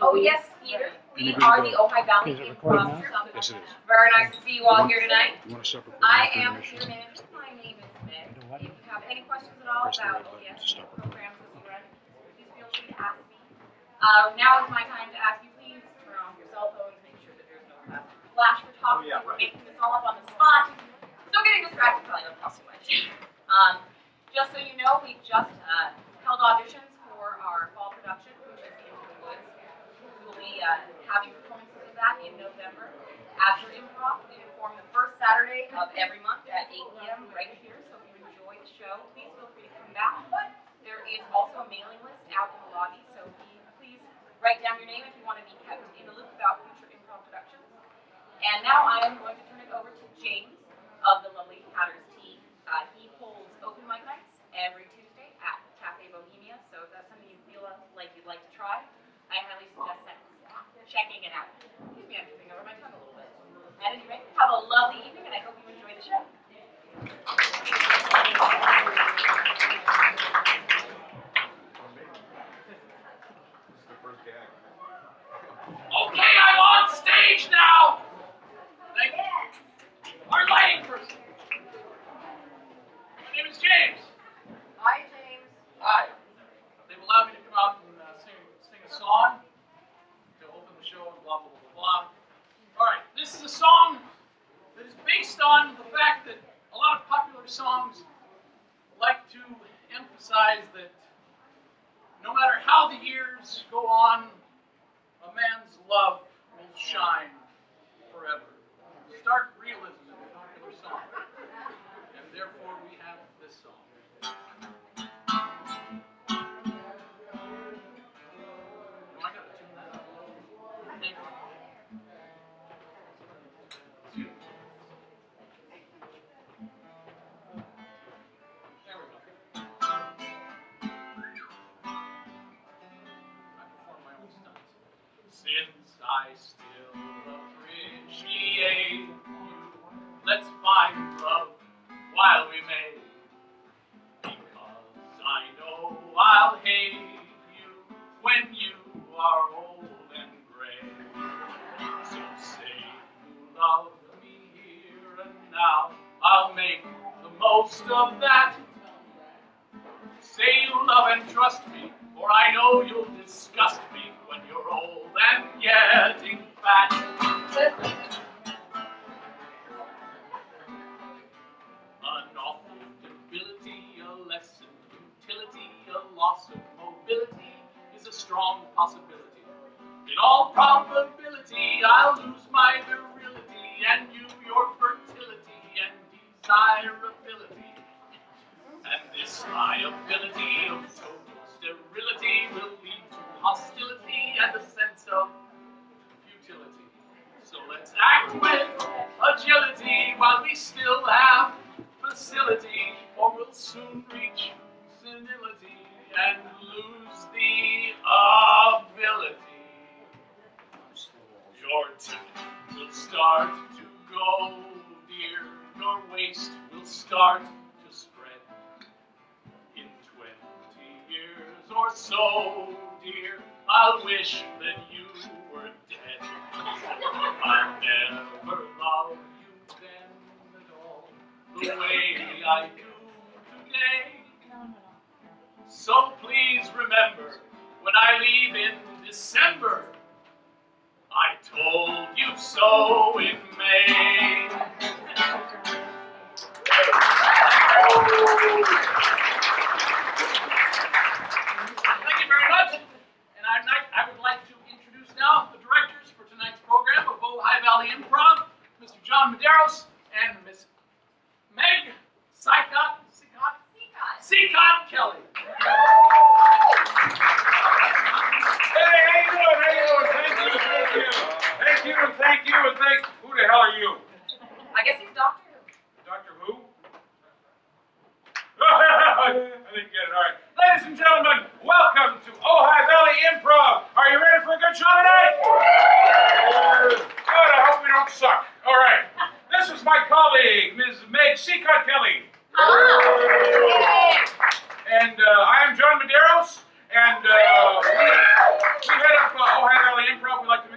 Oh, yes, Peter. We are the Ovi Valley Improv Summit. Yes, it is. Very nice to see you all here tonight. You want a separate I program am for your admission? manager. My name is Meg. If you have any questions at all Press the about red button OES to stop recording. programs that we run, please feel free to ask me. Now is my time to ask you, please turn off your cell phones, make sure that there's no flash photography. We're making this all up on the spot. So getting distracted probably doesn't cost too much. Just so you know, we just held auditions for our fall production, which is Into the Woods. We will be having performances of that in November. After improv, we perform the first Saturday of every month at 8 p.m. right here. So if you enjoy the show, please feel free to come back. But there is also a mailing list out in the lobby, so please write down your name if you want to be kept in the loop about future improv productions. And now I am going to turn it over to James of the lovely Hatters team. He holds open mic nights every Tuesday at Cafe Bohemia. So if that's something you feel like you'd like to try, I highly suggest checking it out. Excuse me, I'm tripping over my tongue a little bit. At any rate, have a lovely evening, and I hope you enjoy the show. Okay, I'm on stage now. Thank you. Our lighting person. My name is James. Hi, James. Hi. They've allowed me to come out and sing a song to open the show and blah, blah, blah, blah, blah. All right, this is a song that is based on the fact that a lot of popular songs like to emphasize that no matter how the years go on, a man's love will shine forever. Stark realism in a popular song. And therefore we have this song. Oh, I gotta tune that up. Thank you. There we go. I perform my own stunts. Since I still appreciate you, let's find love while we may. Because I know I'll hate you when you are old and gray. So say you love me here and now, I'll make the most of that. Say you love and trust me, for I know you'll disgust me when you're old and getting fat. An awful debility, a lesson, utility, a loss of mobility is a strong possibility. In all probability, I'll lose my virility and you your fertility and desirability. And this liability of total sterility will lead to hostility and a sense of futility. So let's act with agility while we still have facility, or we'll soon reach senility and lose the ability. Your teeth will start to go, dear. Your waist will start to spread. In 20 years or so, dear, I'll wish that you were dead. I'll never love you then at all, the way I do today. So please remember, when I leave in December, I told you so in May. Thank you very much. And I would like to introduce now the directors for tonight's program of Ojai Valley Improv, Mr. John Medeiros and Miss Meg Seacott Kelly. Hey, how you doing? Thank you. Who the hell are you? I guess he's Doctor Who. Doctor Who? I didn't get it. All right. Ladies and gentlemen, welcome to Ojai Valley Improv. Are you ready for a good show tonight? Good. I hope we don't suck. All right. This is my colleague, Ms. Meg Seacott Kelly. And I am John Medeiros, and we head up Ojai Valley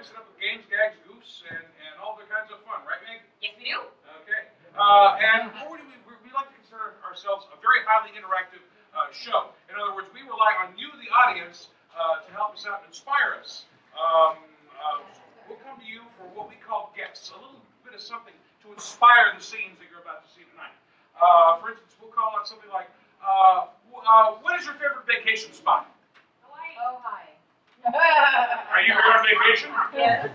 mix it up with games, gags, goofs, and all other kinds of fun, right, Meg? Yes, we do. Okay. And we like to consider ourselves a very highly interactive show. In other words, we rely on you, the audience, to help us out and inspire us. We'll come to you for what we call gifts, a little bit of something to inspire the scenes that you're about to see tonight. For instance, we'll call out something like, what is your favorite vacation spot? Hawaii. Oh, hi. Are you here on vacation? Yes.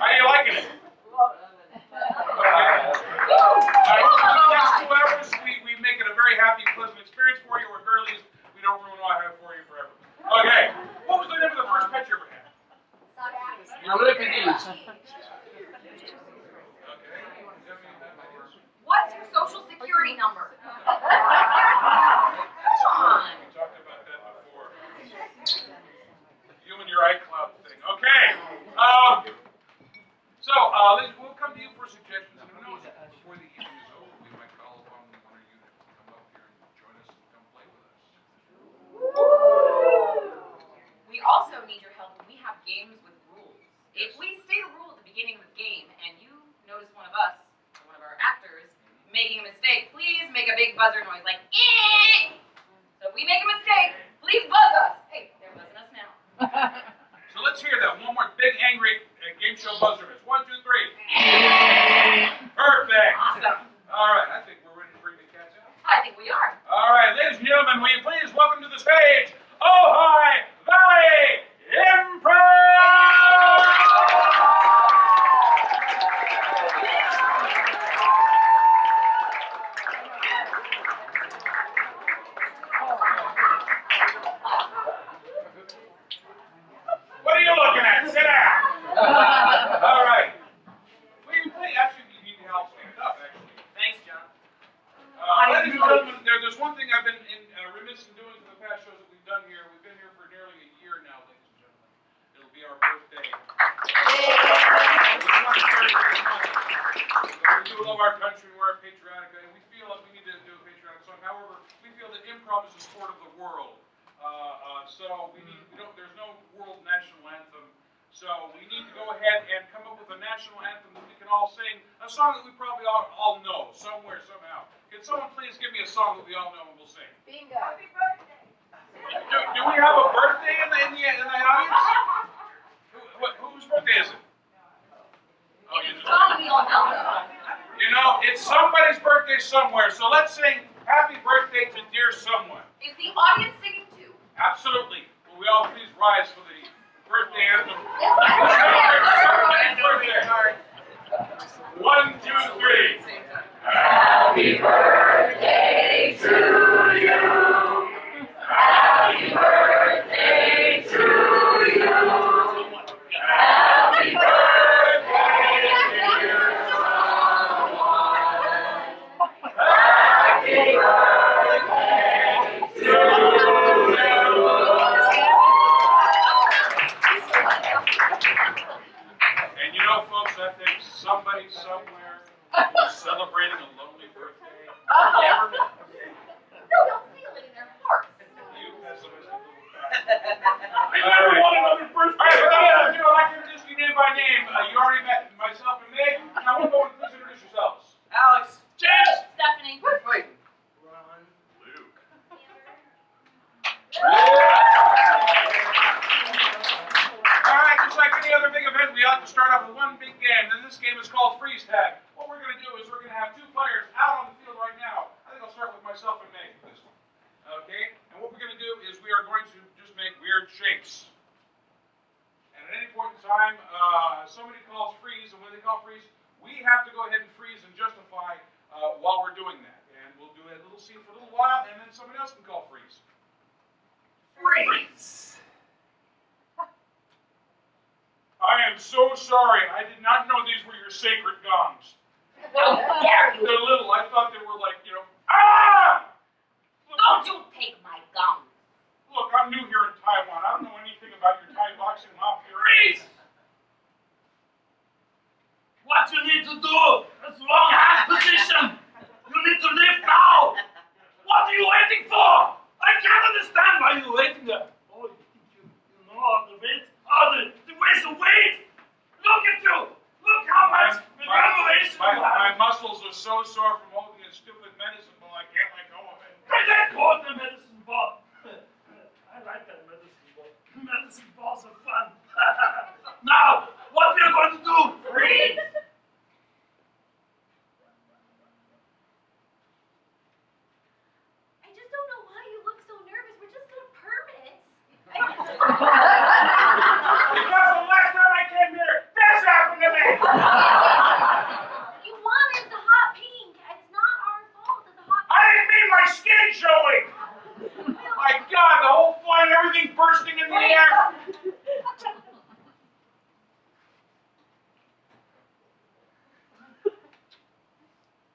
How are you liking it? Next 2 hours, we make it a very happy, pleasant experience for you, or at very least, we don't ruin what I have for you forever. Okay. What was the name of the first pet you ever had? Euripides. What's your social security number? Come on. We talked about that before. You and your iCloud thing. Okay. We'll come to you for suggestions. And who knows, before the evening is over, we might call upon one of you to come up here and join us and come play with us. We also need your help when we have games with rules. If we state a rule at the beginning of the game and you notice one of us, or one of our actors, making a mistake, please make a big buzzer noise like "eh." So if we make a mistake, please buzz us. Hey, they're buzzing us now. So let's hear that one more big angry game show buzzer noise. 1, 2, 3. Perfect. Awesome. All right, I think we're ready to bring the cats out. I think we are. All right, ladies and gentlemen, will you please welcome to the stage, Ovi Valley Improv! What are you looking at? Sit down. All right. Will you please, actually, you need to help stand up, actually. Thanks, John. Ladies and gentlemen, there's one thing I've been remiss in doing for the past shows that we've done here. We've been here for nearly a year now, ladies and gentlemen. It'll be our birthday. We do love our country, we're patriotic, and we feel like we need to do a patriotic song. However, we feel that improv is a sport of the world. So there's no world national anthem. So we need to go ahead and come up with a national anthem that we can all sing, a song that we probably all know somewhere, somehow. Can someone please give me a song that we all know and we'll sing? Bingo. Happy birthday. Do we have a birthday in the audience? Whose birthday is it? Oh, It's a song we all know. you know, it's somebody's birthday somewhere, so let's sing happy birthday to dear someone. Is the audience singing too? Absolutely. Will we all please rise for the birthday anthem? Birthday. 1, 2, 3. Happy birthday to you. Happy birthday to you. Happy birthday, dear someone. Happy birthday to you. And you know, folks, I think somebody somewhere is celebrating a lonely birthday. No, they'll feel it in their hearts. You pessimistic little bastard. I never want another birthday. All right, I'd like to introduce you name by name. You already met myself and Meg. Now, we'll go and please introduce yourselves. Alex. James. Stephanie. Clayton. Ron. Luke. All right, just like any other big event, we like to start off with one big game. And this game is called freeze tag. What we're going to do is we're going to have 2 players out on the field right now. I think I'll start with myself and Meg for this one. Okay? And what we're going to do is we are going to just make weird shapes. And at any point in time, somebody calls freeze, and when they call freeze, we have to go ahead and freeze and justify while we're doing that. And we'll do a little scene for a little while, and then somebody else can call freeze. Freeze. I am so sorry. I did not know these were your sacred gongs. How dare you? They're little. I thought they were like, ah! Don't you take my gum. Look, I'm new here in Taiwan. I don't know anything about your Thai boxing mafia. Freeze. What you need to do is wrong hand position. You need to lift now. What are you waiting for? I can't understand why you're waiting there. Oh, you think you know how to wait? Oh, the ways to wait. so sore from holding a stupid medicine ball, I can't let go of it. I let go of the medicine ball. I like that medicine ball. Medicine balls are fun. Now, what we are going to do? Freeze! I just don't know why you look so nervous. We're just going to permit. Because the last time I came here, this happened to me! You wanted the hot pink. It's not our fault that the hot I didn't mean my skin showing! My God, the whole flame, everything bursting in the air.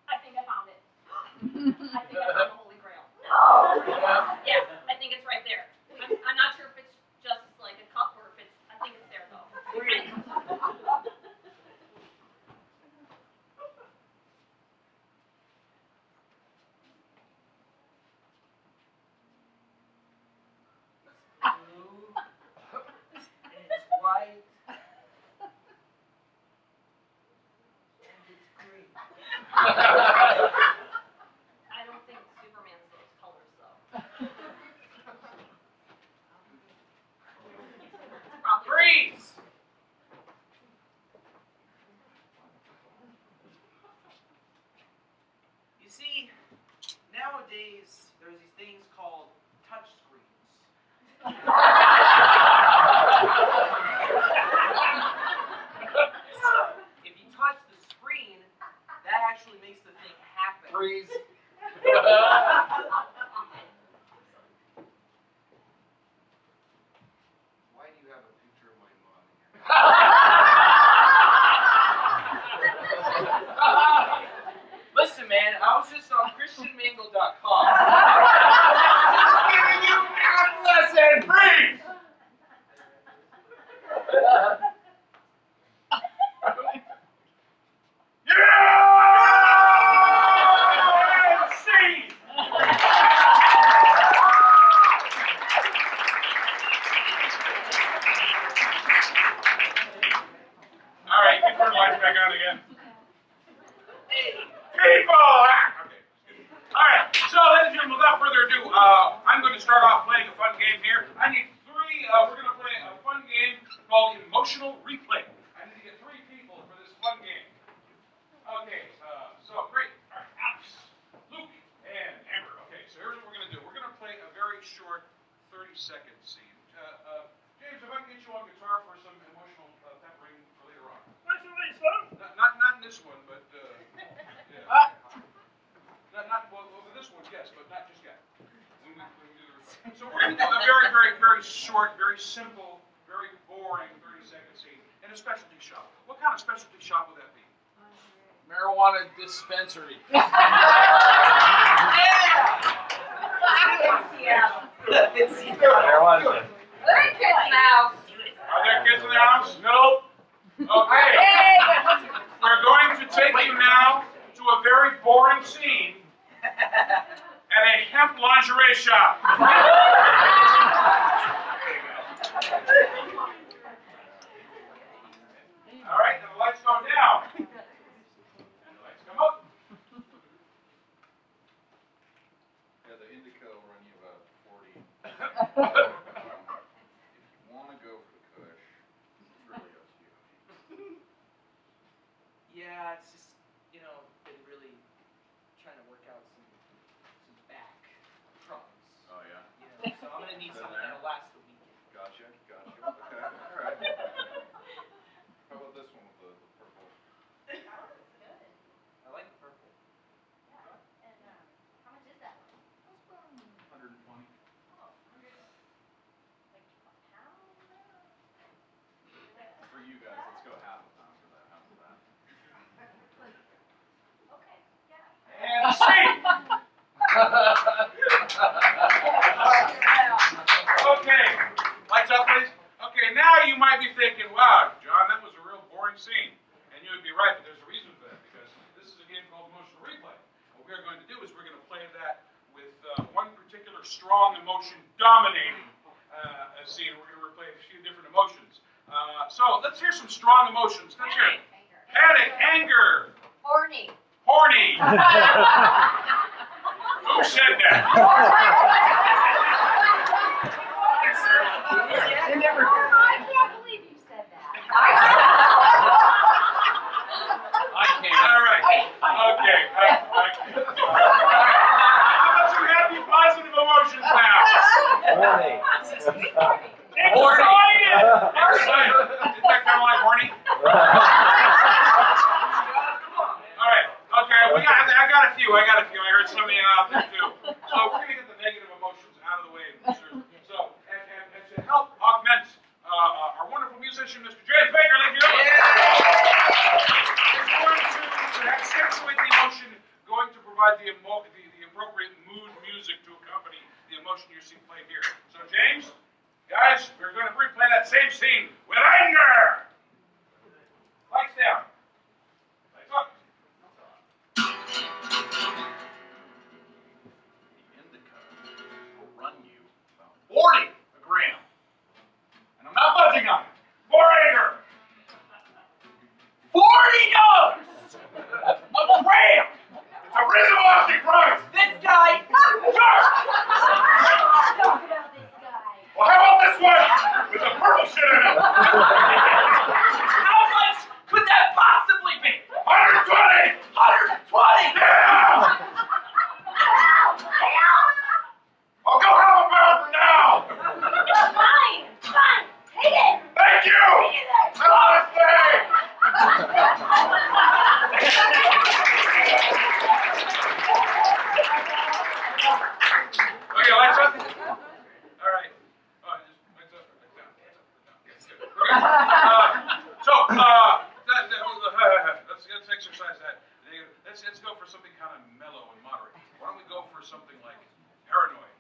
I think I found it. I think I found the Holy Grail. No. Yeah, I think it's right there. I'm not sure if it's just like a cup or if it's. I think it's there though. It's white. And it's green. I don't think Superman's those colors though. Probably. Freeze! You see, nowadays there's these things called touch screens. If you touch the screen, that actually makes the thing happen. Freeze! Why do you have a picture of my mom in here? Listen, man, I was just on ChristianMingle.com. Giving you math lesson, freeze! Yeah! See! All right, you can turn the lights back on again. People! Okay. All right, so ladies and gentlemen, without further ado, I'm going to start off playing a fun game here. I need three, we're going to play a fun game called Emotional Replay. I need to get three people for this fun game. Okay, so great. All right, Alex, Luke, and Amber. Okay, so here's what we're going to do. We're going to play a very short 30-second scene. James, if I can get you on guitar for some emotional peppering for later on. Not in this one, but yeah. Well, this one, yes, but not just yet. When we do the recording. So we're going to do a very, very, very short, very simple, very boring 30-second scene in a specialty shop. What kind of specialty shop would that be? Marijuana dispensary. Marijuana. There are kids now. Are there kids in the house? Nope. Okay. We're going to take you now to a very boring scene at a hemp lingerie shop. All right, now the lights go down. And the lights come up. Yeah, the indica will run you about 40. If you want to go for the kush, it's really up to you. Yeah, it's just, been really trying to work out some back problems. Oh, yeah? So I'm gonna need something that'll last the weekend. Gotcha. Okay, all right. How about this one with the purple? That one is good. I like the purple. Yeah. And how much is that one? 120. Oh, like a pound? For you guys, let's go half a pound for that. How's that? Okay, yeah. And scene. Okay, lights up, please. Okay, now you might be thinking, wow, John, that was a real boring scene. And you would be right, but there's a reason for that, because this is a game called Emotional Replay. What we're going to do is we're going to play that with one particular strong emotion dominating a scene. We're going to replay a few different emotions. So let's hear some strong emotions. Let's hear it. Panic, anger, Horny. Horny. Who said that? They never I can't believe you said that. I can't. All right. Okay. How about some happy, positive emotions now? Horny. Excited! Excited. Isn't that kind of like horny? All right. Okay. I got a few. I heard some of you out there too. So we're gonna get the negative emotions out of the way. So and to help augment our wonderful musician, Mr. James Baker, ladies and gentlemen, is going to accentuate the emotion, going to provide the appropriate mood music to accompany the emotion you see played here. So James, guys, we're going to replay that same scene with anger. Lights down. Lights up. The indica will run you about 40 a gram. And I'm not budging on it. For anger. $40 a gram. It's a reasonable asking price. This guy. Talk about this guy. Well, how about this one with the purple shit in it? How much could that possibly be? 120. 120. Yeah. I'll go have a pound now. Fine. Take it. Thank you. Have a nice day. Okay, lights up. All right. Just lights up. Lights down. Yes, good. Let's exercise that. Let's go for something kind of mellow and moderate. Why don't we go for something like paranoid?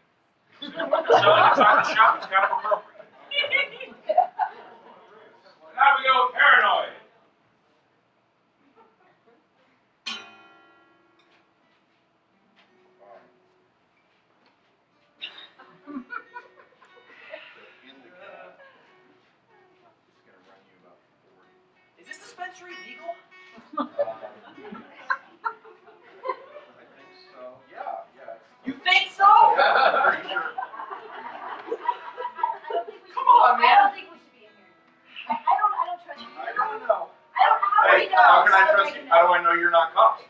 Selling inside the shop is kind of appropriate. Now we go with paranoid. The indica is going to run you about 40. Is this dispensary legal? I think so. Yeah. You think so? Yeah, pretty sure. Come on, I man. don't think we should be in here. I don't trust you. I don't know. How do we Hey, know? how can I trust you? How do I know you're not cops?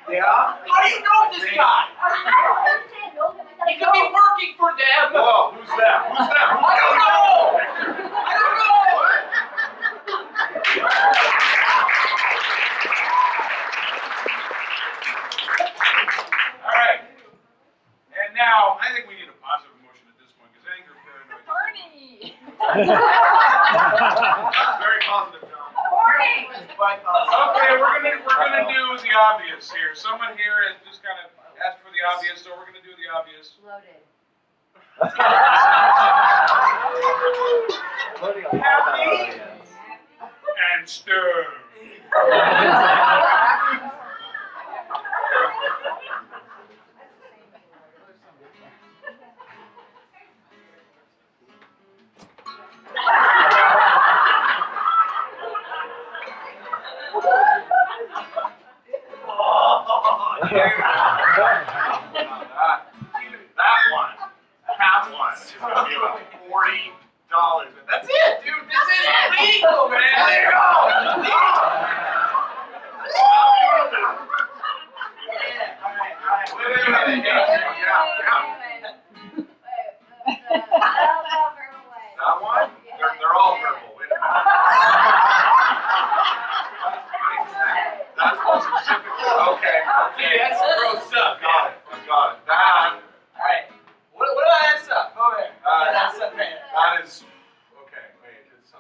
Yeah? How do you know this guy? I don't understand. No, He could be working for them. Whoa, who's that? Who's that? I don't know. I don't know. All right. And now, I think we need a positive emotion at this point because anger, paranoid. Horny. That's very positive, John. Horny. Quite positive. Okay, we're gonna do the obvious here. Someone here has just kind of asked for the obvious, so we're gonna do the obvious. Loaded. Happy and stoned. That one is going to be about $40. That's it, dude. This is legal, man. There you go. That one? They're all purple. Wait a minute. That's more specific. Okay. That's gross stuff. Got it. That. Alright. What do I ask up? Over here. That's up there. That is. Okay. Wait. It's I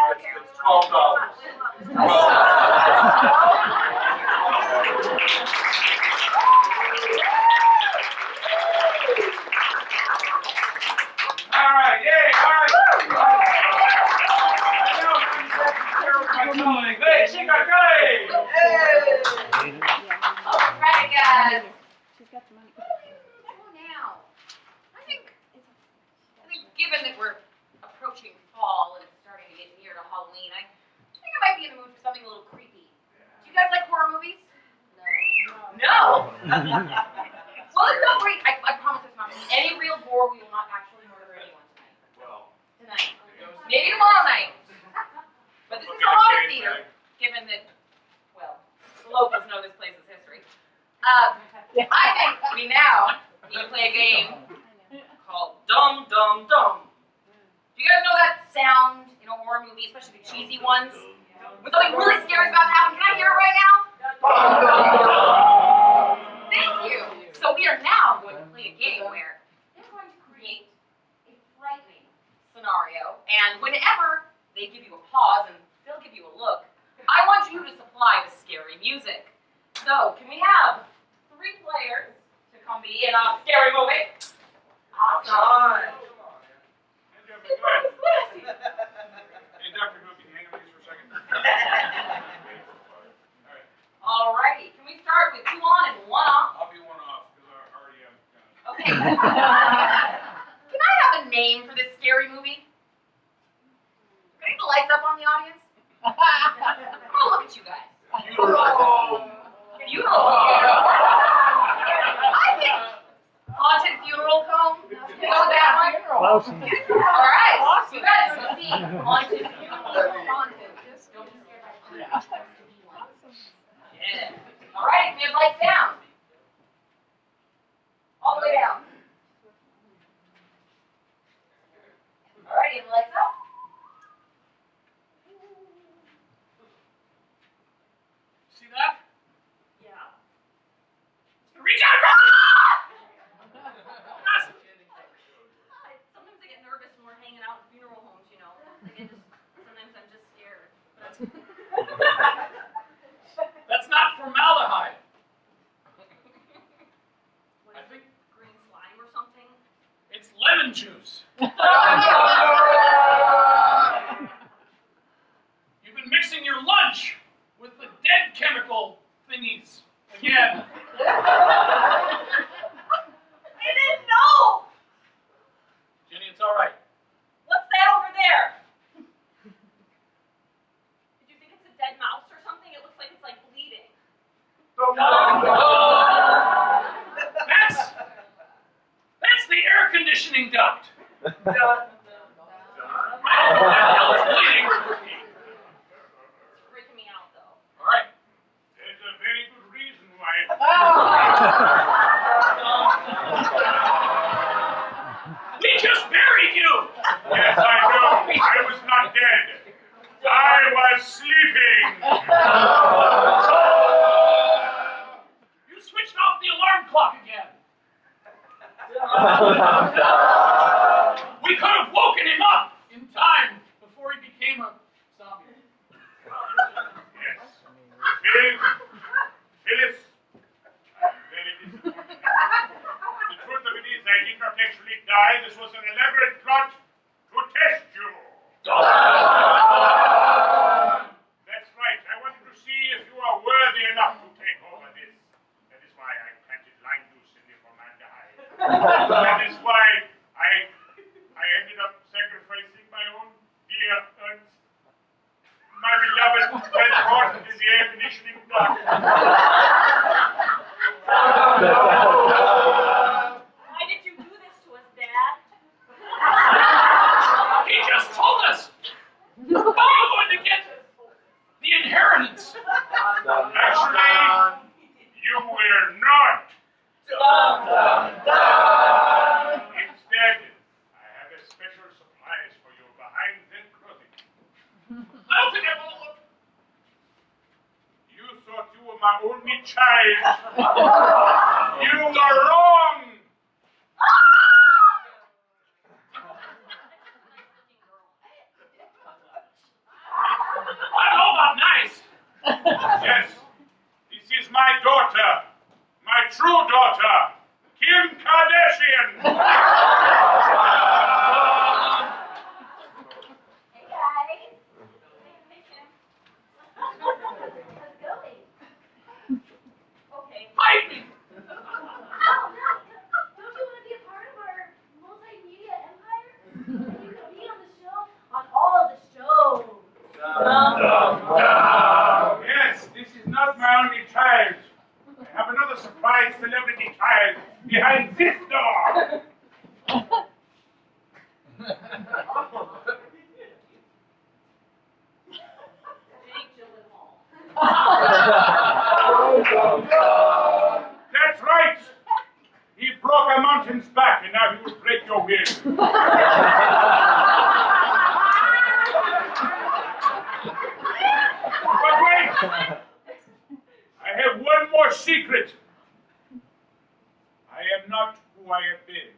don't care. It's $12. All right, yay, all right. I know, I'm taking care of my colleague. Hey, she got good. All right, guys. She's got the money. Well, now, I think given that we're approaching fall and it's starting to get near to Halloween, I think something a little creepy. Do you guys like horror movies? No. Well, it's not great. I promise it's not any real gore. We will not actually murder anyone tonight. Well, Tonight. Maybe tomorrow night. But this is a lot of theater, given that, well, the locals know this place's history. I think we now need to play a game called Dum Dum Dum. Do you guys know that sound in a horror movie, especially the cheesy ones? When something really scary is about to happen, can I hear it right now? Thank you. So we are now going to play a game where they're going to create a frightening scenario, and whenever they give you a pause and they'll give you a look, I want you to supply the scary music. So, can we have 3 players to come be in a scary movie? Awesome. Hey, Dr. Who, can you hang on these for a second? Alrighty, can we start with 2 on and 1 off? I'll be 1 off, because I already am Okay. Can I have a name for this scary movie? Can I get the lights up on the audience? I'm gonna look at you guys. Funeral. I think haunted funeral home. You know that one? Alright, you guys will see haunted funeral home. Haunted. Just don't be scared by the yeah. Alright, we have lights down. All the way down. Alright, you have lights up. See that? Yeah. Reach out! Sometimes I get nervous when we're hanging out in funeral homes, you know. Sometimes I'm just scared. That's not formaldehyde. What is it? Green slime or something? It's lemon juice. You've been mixing your lunch with the dead chemical thingies again. I didn't know! Jenny, it's all right. What's that over there? Did you think it's a dead mouse or something? It looks like it's like bleeding. That's the air conditioning duct. I don't know what the hell is bleeding. It's freaking me out though. All right. There's a very good reason why. We just buried you. Yes, I know. I was not dead. I was sleeping. You switched off the alarm clock again. We could have woken him up in time before he became a zombie. Yes. Phyllis, I'm very disappointed. The truth of it is, I did not actually die. This was an elaborate plot to test you. That's right. I wanted to see if you are worthy enough to take over this. That is why I planted lime juice in the formaldehyde. That is why I ended up sacrificing my own dear Ernst. My beloved went caught in the air conditioning duct. Why did you do this to us, Dad? He just told us how you're going to get the inheritance. Actually, you will not. Instead, I have a special surprise for you behind that closet. I don't think I want to look. You thought you were my only child. You were wrong. I don't know about nice. Yes, this is my daughter, my true daughter, Kim Kardashian. Hey guys. Hey Kim. How's it going? Okay. Fight me. Oh no! secret. I am not who I have been.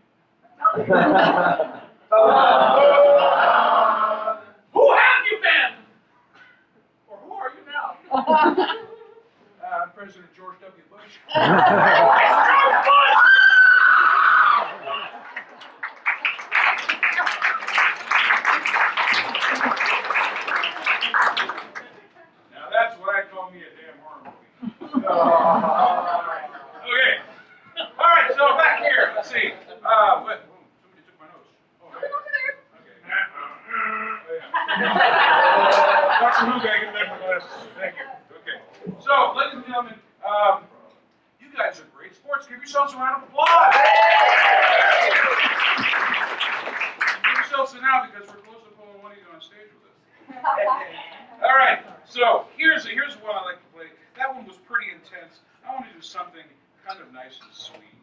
Who have you been? Or who are you now? I'm President George W. Bush. Now that's what I call me a damn horror movie. Okay. All right, so back here, let's see. Somebody took my notes. Oh, okay. Dr. Who guy, get back my glasses. Thank you. Okay. So, ladies and gentlemen, you guys are great sports. Give yourselves a round of applause. Give yourselves a now because we're close to pulling one of you on stage with us. All right. So here's one I like to play. That one was pretty intense. I want to do something kind of nice and sweet.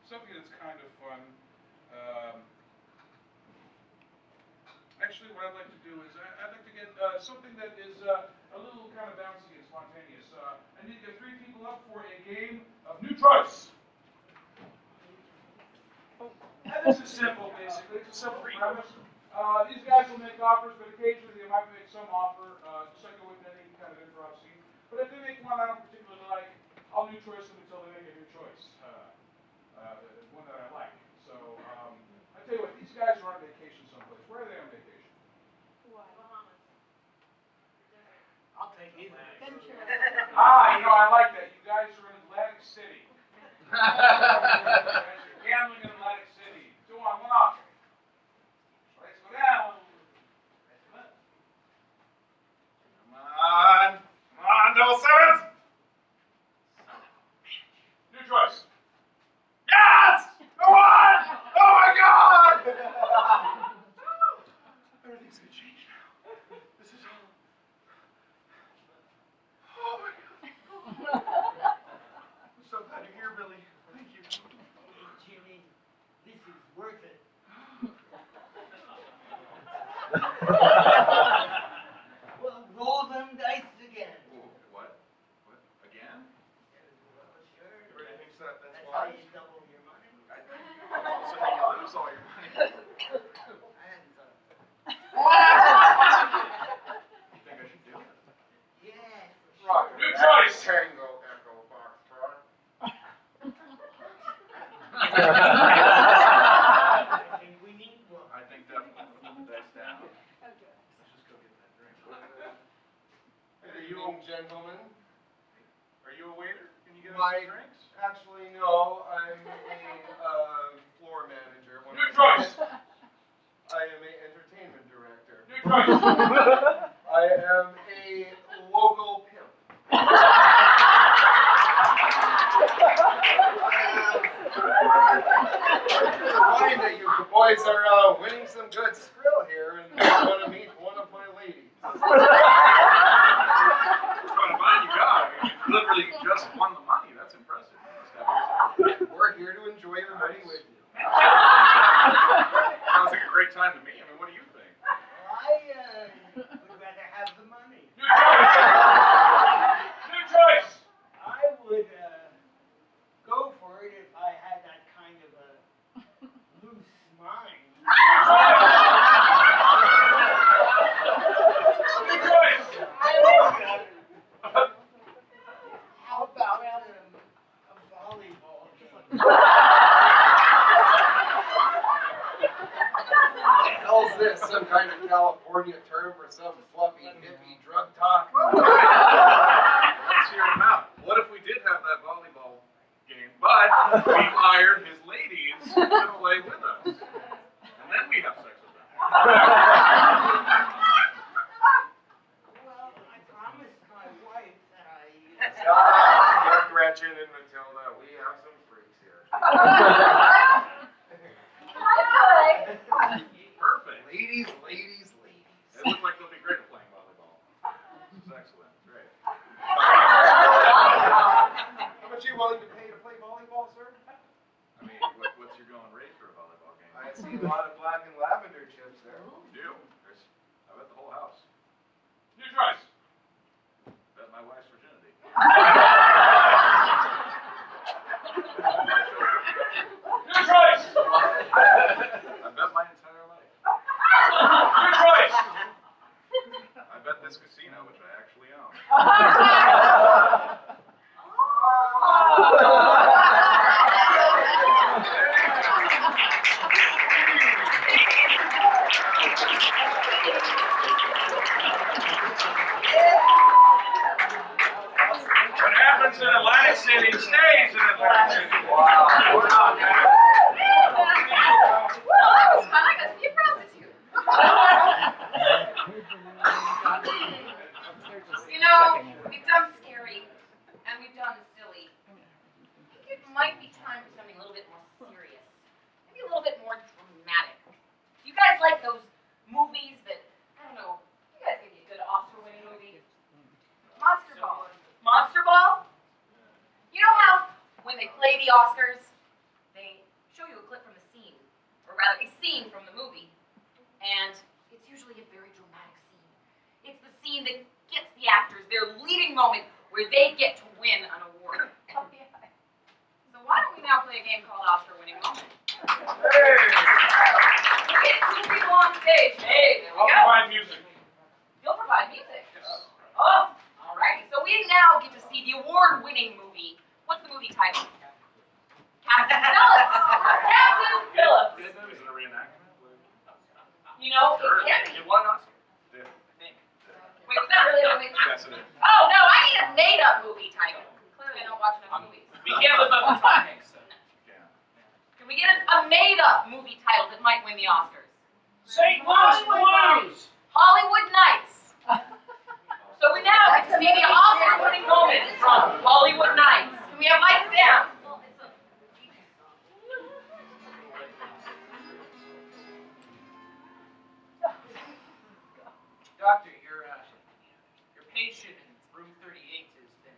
Something that's kind of fun. Actually, what I'd like to do is I'd like to get something that is a little kind of bouncy and spontaneous. I need to get 3 people up for a game of new choice. And this is simple, basically. It's a simple premise. These guys will make offers, but occasionally they might make some offer, just like I would in any kind of improv scene. But if they make one I don't particularly like, I'll new choice them until they make a new choice. One that I like. So, I tell you what, these guys are on vacation someplace. Where are they on vacation? I'll take it. Ah, I like that. You guys are in Atlantic City. You guys are gambling in Atlantic City. 2 on 1 off. Let's go down. Come on, double sevens. New choice. Yes! Go on! Oh my God! Everything's gonna change now. This is all. Oh my God. I'm so glad you're here, Billy. Thank you. Jimmy, this is worth it. Well, roll them dice again. What? What? Again? Sure. Everybody thinks that's That's why? how you double your money. So then you lose all your money. And You think I should do it? yeah. Roger. New choice. Tango, Echo, Foxtrot. I think we need one. I think definitely put the dice down. Let's just go get that drink. Good evening, gentlemen. Are you a waiter? Can you get us My- some drinks? Actually, no. I'm a floor manager. New choice. I am an entertainment director. New choice. I am a local pimp. Funny that you boys are winning some good skrill here and want to meet one of my ladies. What a money you got. I mean, you literally just won the money. That's impressive. We're here to enjoy your money with you. Sounds like a great time to me. I mean, what do you think? I would rather have the money. New choice. New choice. I would go for it if I had that kind of a loose mind. New choice. How about a volleyball game? What the hell's this? Some kind of California term for some fluffy, hippie drug talk? Let's hear him out. What if we did have that volleyball game, but we hired his ladies to play with us? And then we have sex with them. Well, I promised my wife that Get Gretchen and Matilda. We have some freaks here. Perfect. Ladies, ladies, ladies. They look like they'll be great at playing volleyball. This is excellent. Great. How much are you willing to pay to play volleyball, sir? I mean, what's your going rate for a volleyball game? I see a lot of black and lavender chips there. You do? I bet the whole house. New choice. Bet my wife's virginity. Oscars, they show you a clip from the scene, or rather a scene from the movie, and it's usually a very dramatic scene. It's the scene that gets the actors their leading moment where they get to win an award. Oh, yeah. So why don't we now play a game called Oscar Winning Moment? Hey! We get two people on stage. Hey, there we I'll go. provide music. You'll provide music. Oh, alrighty. So we now get to see the award-winning movie. What's the movie title? Captain Phillips. Captain Phillips. Is it a reenactment? You know, Sure. it can be. It won an Oscar. Yeah. I think. Wait, is that really a movie? Yes, it is. Oh no, I need a made-up movie title. Clearly, I don't watch enough movies. We can't live up to Tom Hanks. So. Yeah. Can we get a made-up movie title that might win the Oscars? St. Louis Blues. Hollywood Nights. So we now get to see the Oscar-winning moment from Hollywood Nights. Can we have lights down? Doctor, your patient in room 38 has been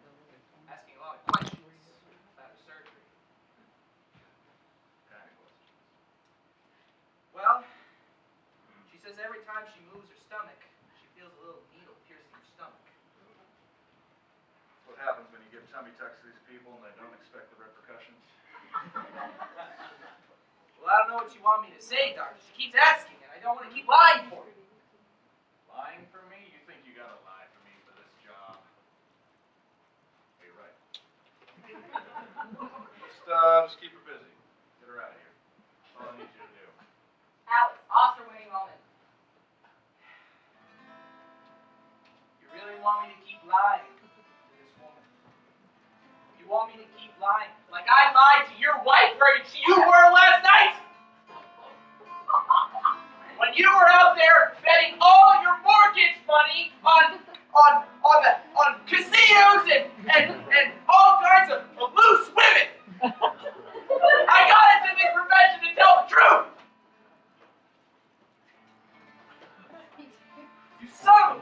asking a lot of questions about her surgery. Kind of close. Well, she says every time she moves her stomach, she feels a little needle piercing her stomach. What happens when you give tummy tucks to these people and they don't expect the repercussions? Well, I don't know what you want me to say, doctor. She keeps asking, and I don't want to keep lying for her. Lying for me? You think you gotta lie for me for this job? Hey, you're right. Just keep her busy. Get her out of here. That's all I need you to do. Alex, Oscar-winning moment. You really want me to keep lying to this woman? You want me to keep lying? Like I lied to your wife where you were last night? When you were out there betting all your mortgage money on casinos and all kinds of loose women. I got into this profession to tell the truth. You son of a...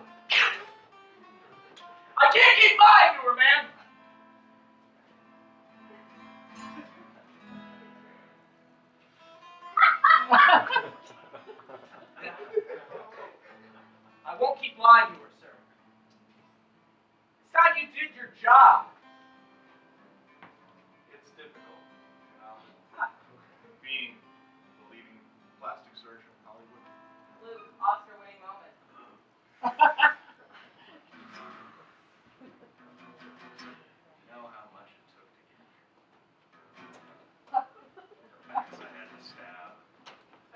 I can't keep lying to her, man. I won't keep lying to her, sir. It's time you did your job. It's difficult, you know, being the leading plastic surgeon in Hollywood. Luke, Oscar-winning moment. You know how much it took to get here. Backs I had to stab,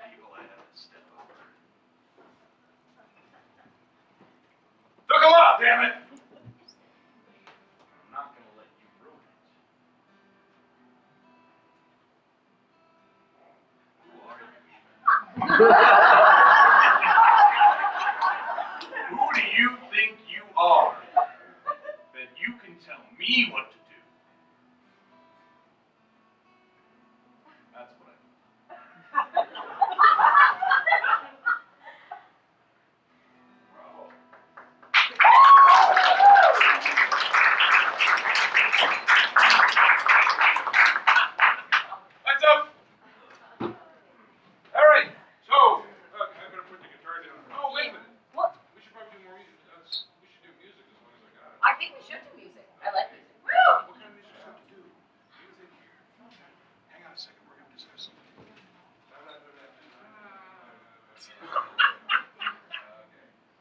people I had to step over. Took a lot, damn it! I'm not gonna let you ruin it. Who are you even? Who do you think you are that you can tell me what to do? That's what I mean. Bravo. Lights up! Alright, so, I better put the guitar down. Oh, wait a minute. What? We should probably do more music. We should do music as long as I got it. I think we should do music. I like music. Woo! What kind of music do you have to do? Music here. Hang on a second, we're gonna discuss something. Okay.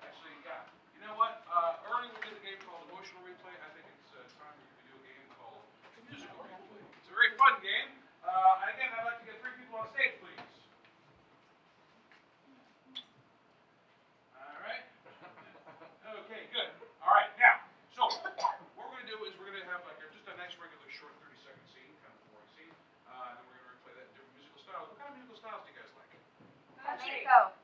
Actually, yeah. You know what? Earlier we did a game called Emotional Replay. I think it's time we do a game called Musical Replay. It's a very fun game. And again, I'd like to get 3 people on stage, please. All right. Okay, good. All right, now, so what we're going to do is we're going to have like just a nice regular short 30-second scene, kind of boring scene. And then we're going to replay that in different musical styles. What kind of musical styles do you guys like? Country. Go.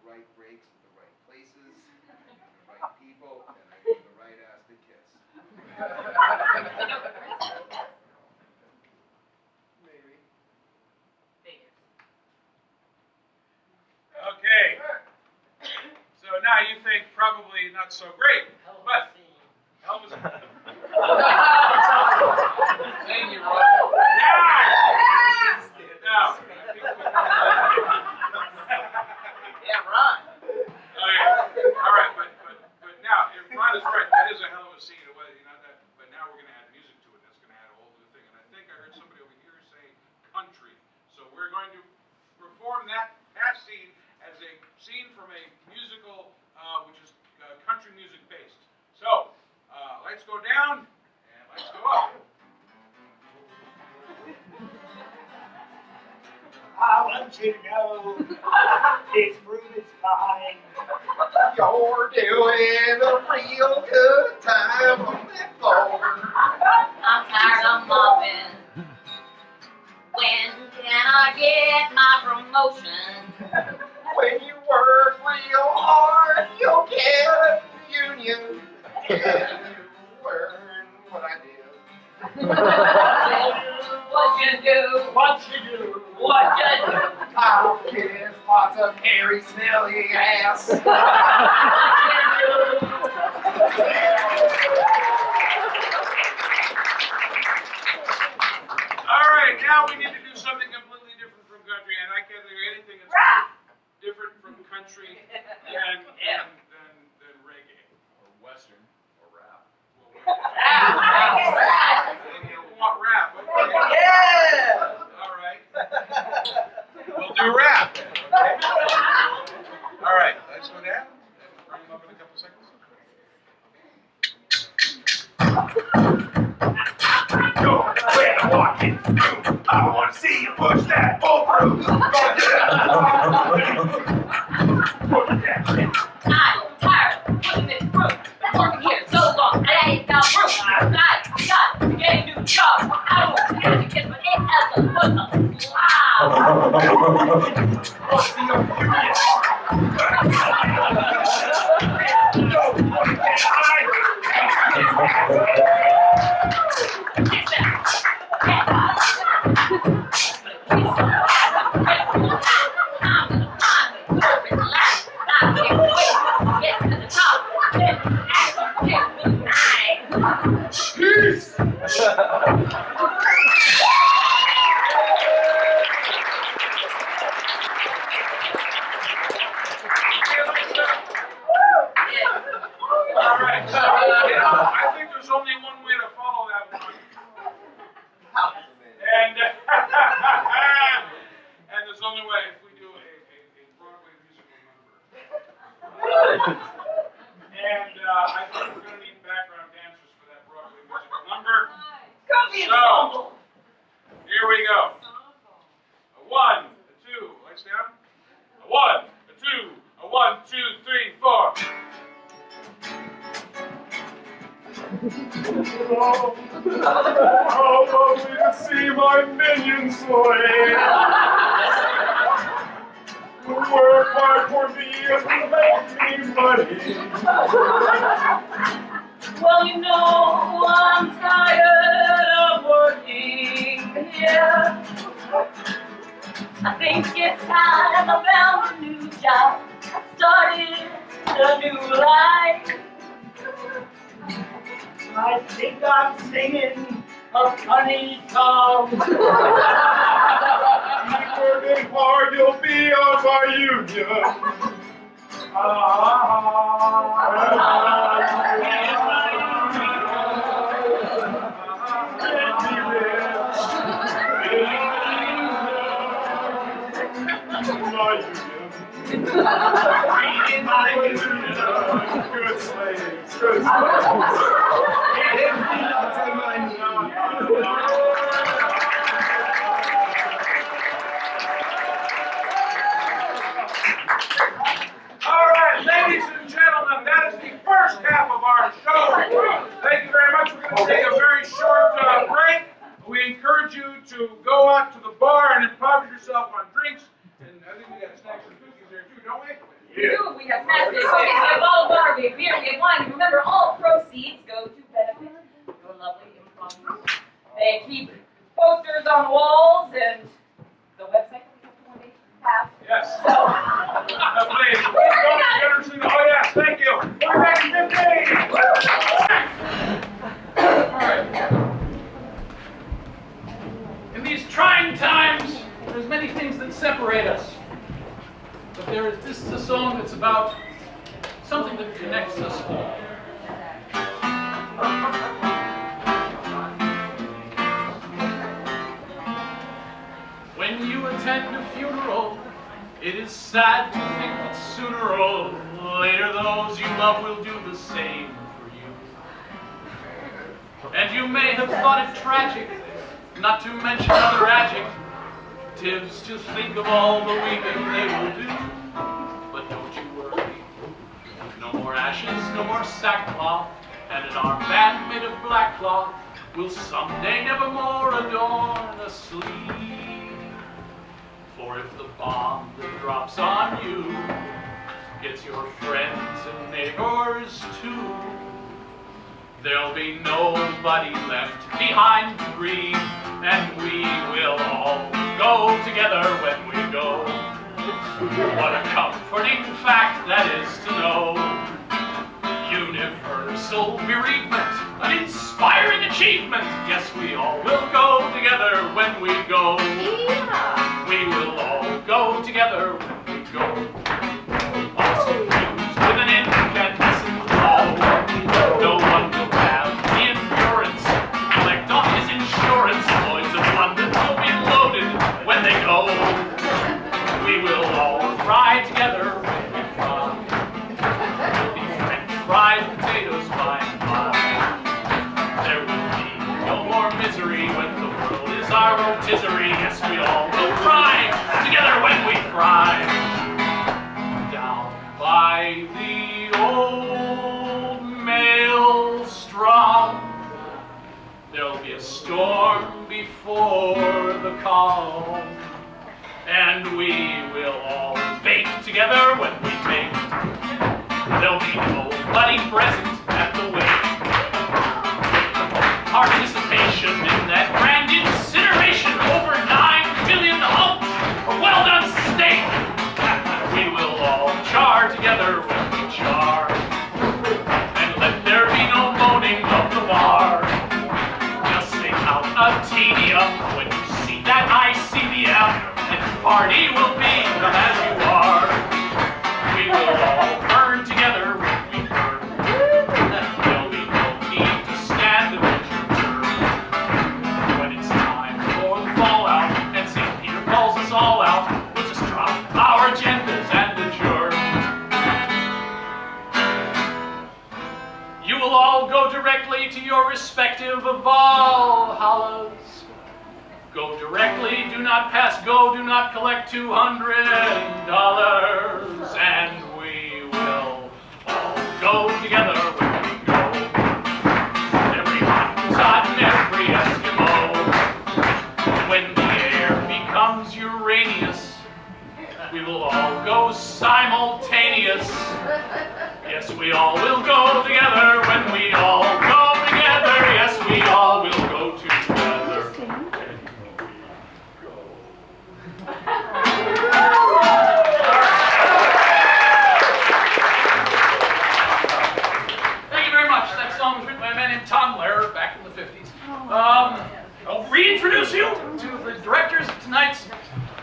right breaks at the right places, the right people, and I need the right ass to kiss. Maybe. Okay. So now you think probably not so great, but Elvis. Thank you, Roy. Now. Yeah, Ron. Okay. All right, but now, if Ron is right, that is a hell of a scene. It was, but now we're going to add music to it. That's going to add a whole new thing. And I think I heard somebody over here say country. So we're going to perform that scene as a scene from a musical, which is country music based. So, lights go down and lights go up. I want you to know this room is fine. You're doing a real good time on that floor. I'm tired of mopping. When can I get my promotion? When you work real hard, you'll get a union. And you learn what I did. What you do? What you do? What you do? I'll kiss lots of hairy, smelly ass. All right, now we need to do something completely different from country, and I can't think of anything that's different from country than reggae. Or Western, or rap. You want rap? Okay. Yeah! All right. We'll do rap then, okay? All right, let's go down and bring them up in a couple seconds. Go where I want you to. I want to see you push that bull through. Push that shit. I'm tired of putting this through. Been working here so long, I ain't got room. I got to get a new job. I don't have to get my head out the foot. Wow. What's the union? No one can hide. Get that. Get that. I'm gonna find the perfect life. I can't wait to get to the top. Get me nice. Peace! All right, so I think there's only one way to follow that one. And and there's only way if we do a Broadway musical number. And I think we're going to need background dancers for that Broadway musical number. So, here we go. A 1, a 2, lights down. A 1, a 2, a 1, 2, 3, 4. Oh, how lovely to see my minions sway. Work hard for me and make me money. Well, you know, I'm tired of working here. I think it's time I found a new job. Started a new life. I think I'm singing a funny song. Keep working hard, you'll be on my union. Get me rich. My union. My union. Good slaves. Good slaves. All right, ladies and gentlemen, that is the first half of our show. Thank you very much. We're going to take a very short break. We encourage you to go out to the bar and impoverish yourself on drinks. And I think we got snacks and cookies there too, don't we? We do. We have snacks, we have cookies, we have bottled water, we have beer, we have wine. And remember, all proceeds go to benefit your lovely improv. They keep posters on walls and the website that we have to one day have. Yes. So, Please, don't get us in the- oh yes, thank you. We'll be back in 15. All right. In these trying times, there's many things that separate us. But this is a song that's about something that connects us all. When you attend a funeral, it is sad to think that sooner or later those you love will do the same for you. And you may have thought it tragic, not to mention other adjectives, to think of all the weeping they will do. But don't you worry, no more ashes, no more sackcloth, and an armband made of black cloth will someday nevermore adorn a sleeve. For if the bomb that drops on you gets your friends and neighbors too, there'll be nobody left behind to grieve, and we will all go together when we go. What a comforting fact that is to know. Universal bereavement, an inspiring achievement. Yes, we all will go together when we go. We will all go together when we go. Also used with an incandescent glow. No one will have the endurance to collect on his insurance. Lloyd's of London will be loaded when they go. We will all cry together when we cry. We'll be French fried potatoes by and by. There will be no more misery when the world is our rotisserie. Yes, we all will cry together when we cry. Down by the old maelstrom, there'll be a storm before the calm, and we will all bake together when we bake. There'll be nobody present at the wake. Participation in that grand incineration over 9 million lumps of well-done steak. We will all char together when we char, and let there be no moaning of the bar. Just sing out a tedium when you see that ICBM, and the party will be as you are. We will all burn together when we burn. There'll be no need to stand and wait your turn. When it's time for the fallout and St. Peter calls us all out, we'll just drop our agendas and adjourn. You will all go directly to your respective Valhallas. Go directly, do not pass go, do not collect $200, and we will all go together when we go. Every Hottentot and every Eskimo. When the air becomes Uranus, we will all go simultaneous. Yes, we all will go together when we all go together. Yes, we all will go together. Thank you very much. That song was written by a man named Tom Lehrer back in the 50s. I'll reintroduce you to the directors of tonight's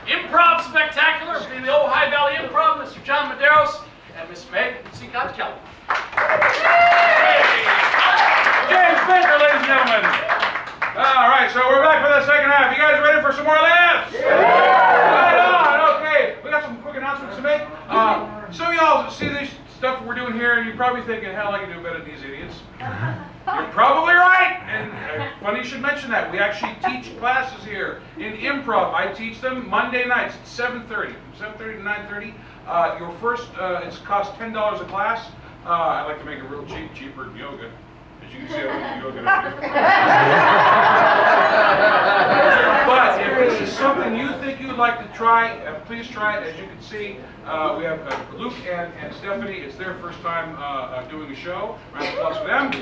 Improv Spectacular from the Ojai Valley Improv, Mr. John Medeiros and Miss Meg Seacott Kelly. James Baker, ladies and gentlemen. All right, so we're back for the second half. You guys ready for some more laughs? Right on. Okay, we got some quick announcements to make. Some of y'all see this stuff we're doing here, and you're probably thinking, hell, I can do better than these idiots. You're probably right, and funny you should mention that. We actually teach classes here in improv. I teach them Monday nights at 7:30, from 7:30 to 9:30. Your first, it's cost $10 a class. I like to make it real cheap, cheaper than yoga. As you can see, I like yoga. But if this is something you think you'd would like to try, please try it. As you can see, we have Luke and Stephanie. It's their first time doing a show. Round of applause for them.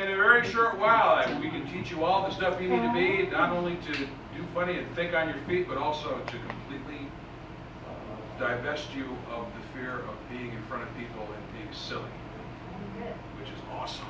In a very short while, we can teach you all the stuff you need to be, not only to do funny and think on your feet, but also to completely divest you of the fear of being in front of people and being silly, which is awesome.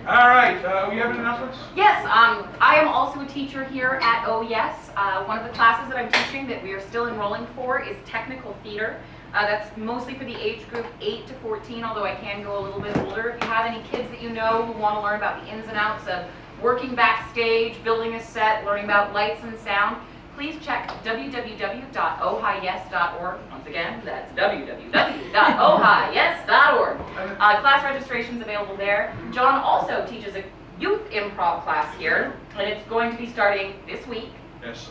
All right, you have any announcements? Yes, I am also a teacher here at OES. One of the classes that I'm teaching that we are still enrolling for is technical theater. That's mostly for the age group 8 to 14, although I can go a little bit older. If you have any kids that you know who want to learn about the ins and outs of working backstage, building a set, learning about lights and sound, please check www.ohiyes.org. Once again, that's www.ohiyes.org. Class registration's available there. John also teaches a youth improv class here, and it's going to be starting this week. Yes,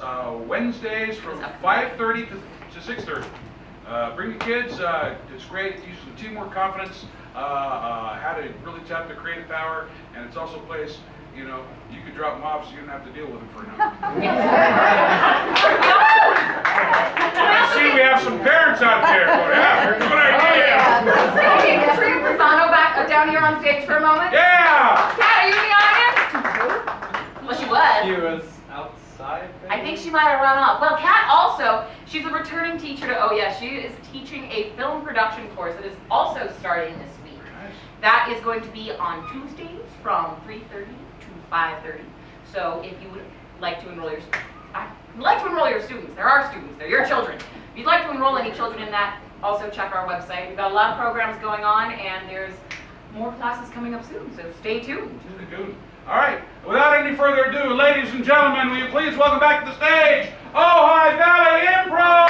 Wednesdays from 5:30 to 6:30. Bring the kids. It's great. It teaches them teamwork, confidence, how to really tap their creative power, and it's also a place, you know, you could drop them off so you don't have to deal with them for an hour. I see we have some parents out there. Yeah, good idea. Can Katrina Prisano back down here on stage for a moment? Yeah. Kat, are you in the audience? Well, she was. She was outside. I think she might have run off. Well, Kat also, she's a returning teacher to OES. She is teaching a film production course that is also starting this week. Nice. That is going to be on Tuesdays from 3:30 to 5:30. So if you would like to enroll your students, there are students, they're your children. If you'd like to enroll any children in that, also check our website. We've got a lot of programs going on, and there's more classes coming up soon, so stay tuned. Stay tuned. All right, without any further ado, ladies and gentlemen, will you please welcome back to the stage, Ojai Valley Improv!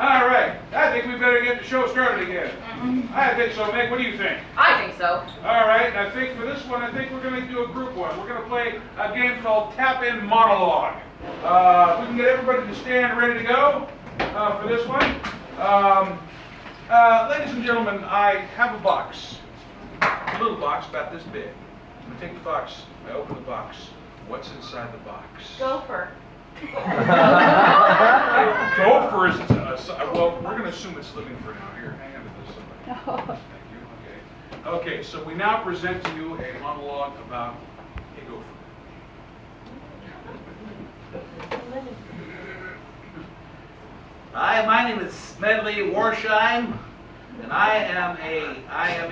All right, I think we better get the show started again. I think so, Meg, what do you think? I think so. All right, and I think for this one, I think we're going to do a group one. We're going to play a game called Tap-In Monologue. We can get everybody to stand ready to go for this one. Ladies and gentlemen, I have a box. A little box about this big. I'm going to take the box. I open the box. What's inside the box? Gopher. Gopher is, well, we're going to assume it's living for now. Here, hang on to this. Somebody. Thank you. Okay. Okay, so we now present to you a monologue about a gopher. Hi, my name is Smedley Warsheim, and I am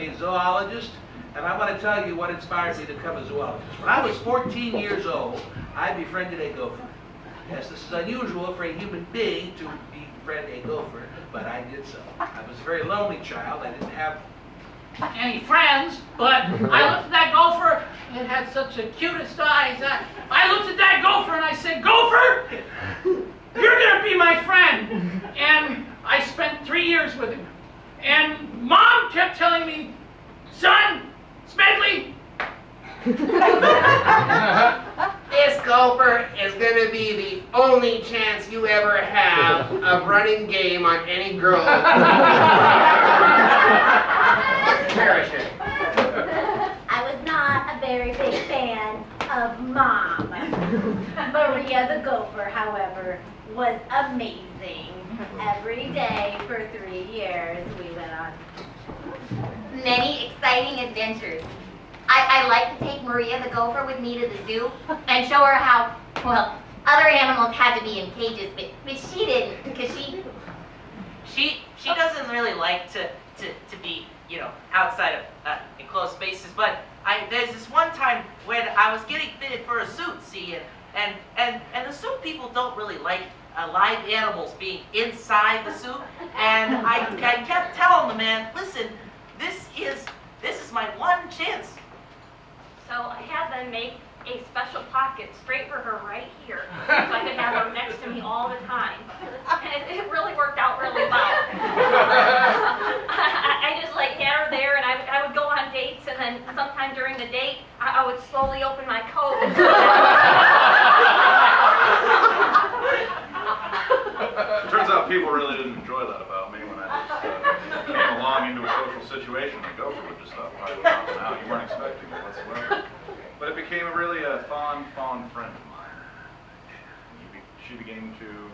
a zoologist, and I want to tell you what inspired me to become a zoologist. When I was 14 years old, I befriended a gopher. Yes, this is unusual for a human being to befriend a gopher, but I did so. I was a very lonely child. I didn't have Any friends, but I looked at that gopher, it had such the cutest eyes. I looked at that gopher and I said, Gopher, you're gonna be my friend. And I spent 3 years with him. And Mom kept telling me, son, Smedley, This gopher is gonna be the only chance you ever have of running game on any girl. Cherish it. I was not a very big fan of Mom. Maria the gopher, however, was amazing. Every day for 3 years we went on many exciting adventures. I like to take Maria the gopher with me to the zoo and show her how, well, other animals had to be in cages, but she didn't, because she doesn't really like to be, you know, outside of enclosed spaces, but there's this one time when I was getting fitted for a suit, see, and the suit people don't really like live animals being inside the suit, and I kept telling the man, listen, this is my one chance. So I had them make a special pocket straight for her right here, so I could have her next to me all the time. And it really worked out really well. I just like had her there, and I would go on dates, and then sometime during the date, I would slowly open my coat. Turns out people really didn't enjoy that about me when I was falling into a social situation that Gopher would just stop by without them out. You weren't expecting it whatsoever. But it became really a fond friend of mine. She began to...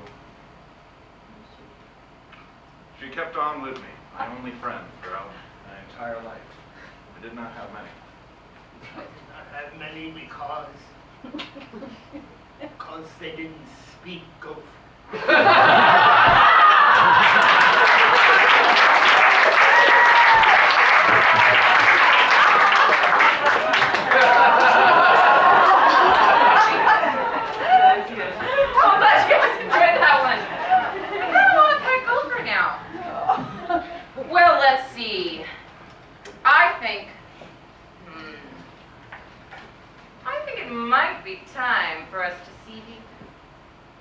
She kept on with me, my only friend throughout my entire life. I did not have many. I did not have many because they didn't speak Gopher. Oh, glad you guys enjoyed that one. I kind of want to pick Gopher now. Well, let's see. I think it might be time for us to see the,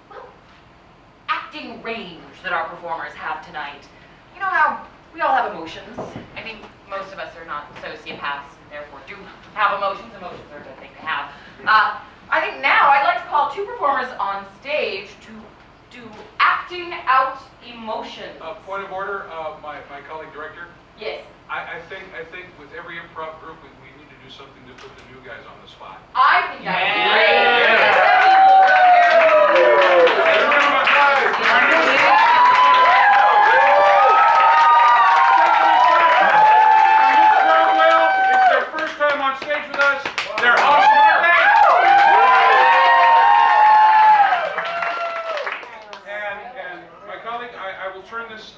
well, acting range that our performers have tonight. You know how we all have emotions. I think most of us are not sociopaths and therefore do have emotions. Emotions are a good thing to have. I think now I'd like to call two performers on stage to do acting out emotions. Point of order, my colleague director. Yes. I think with every improv group we need to do something to put the new guys on the spot. I think that's It's their first time on stage with us. They're awesome, aren't they? And my colleague, I will turn this,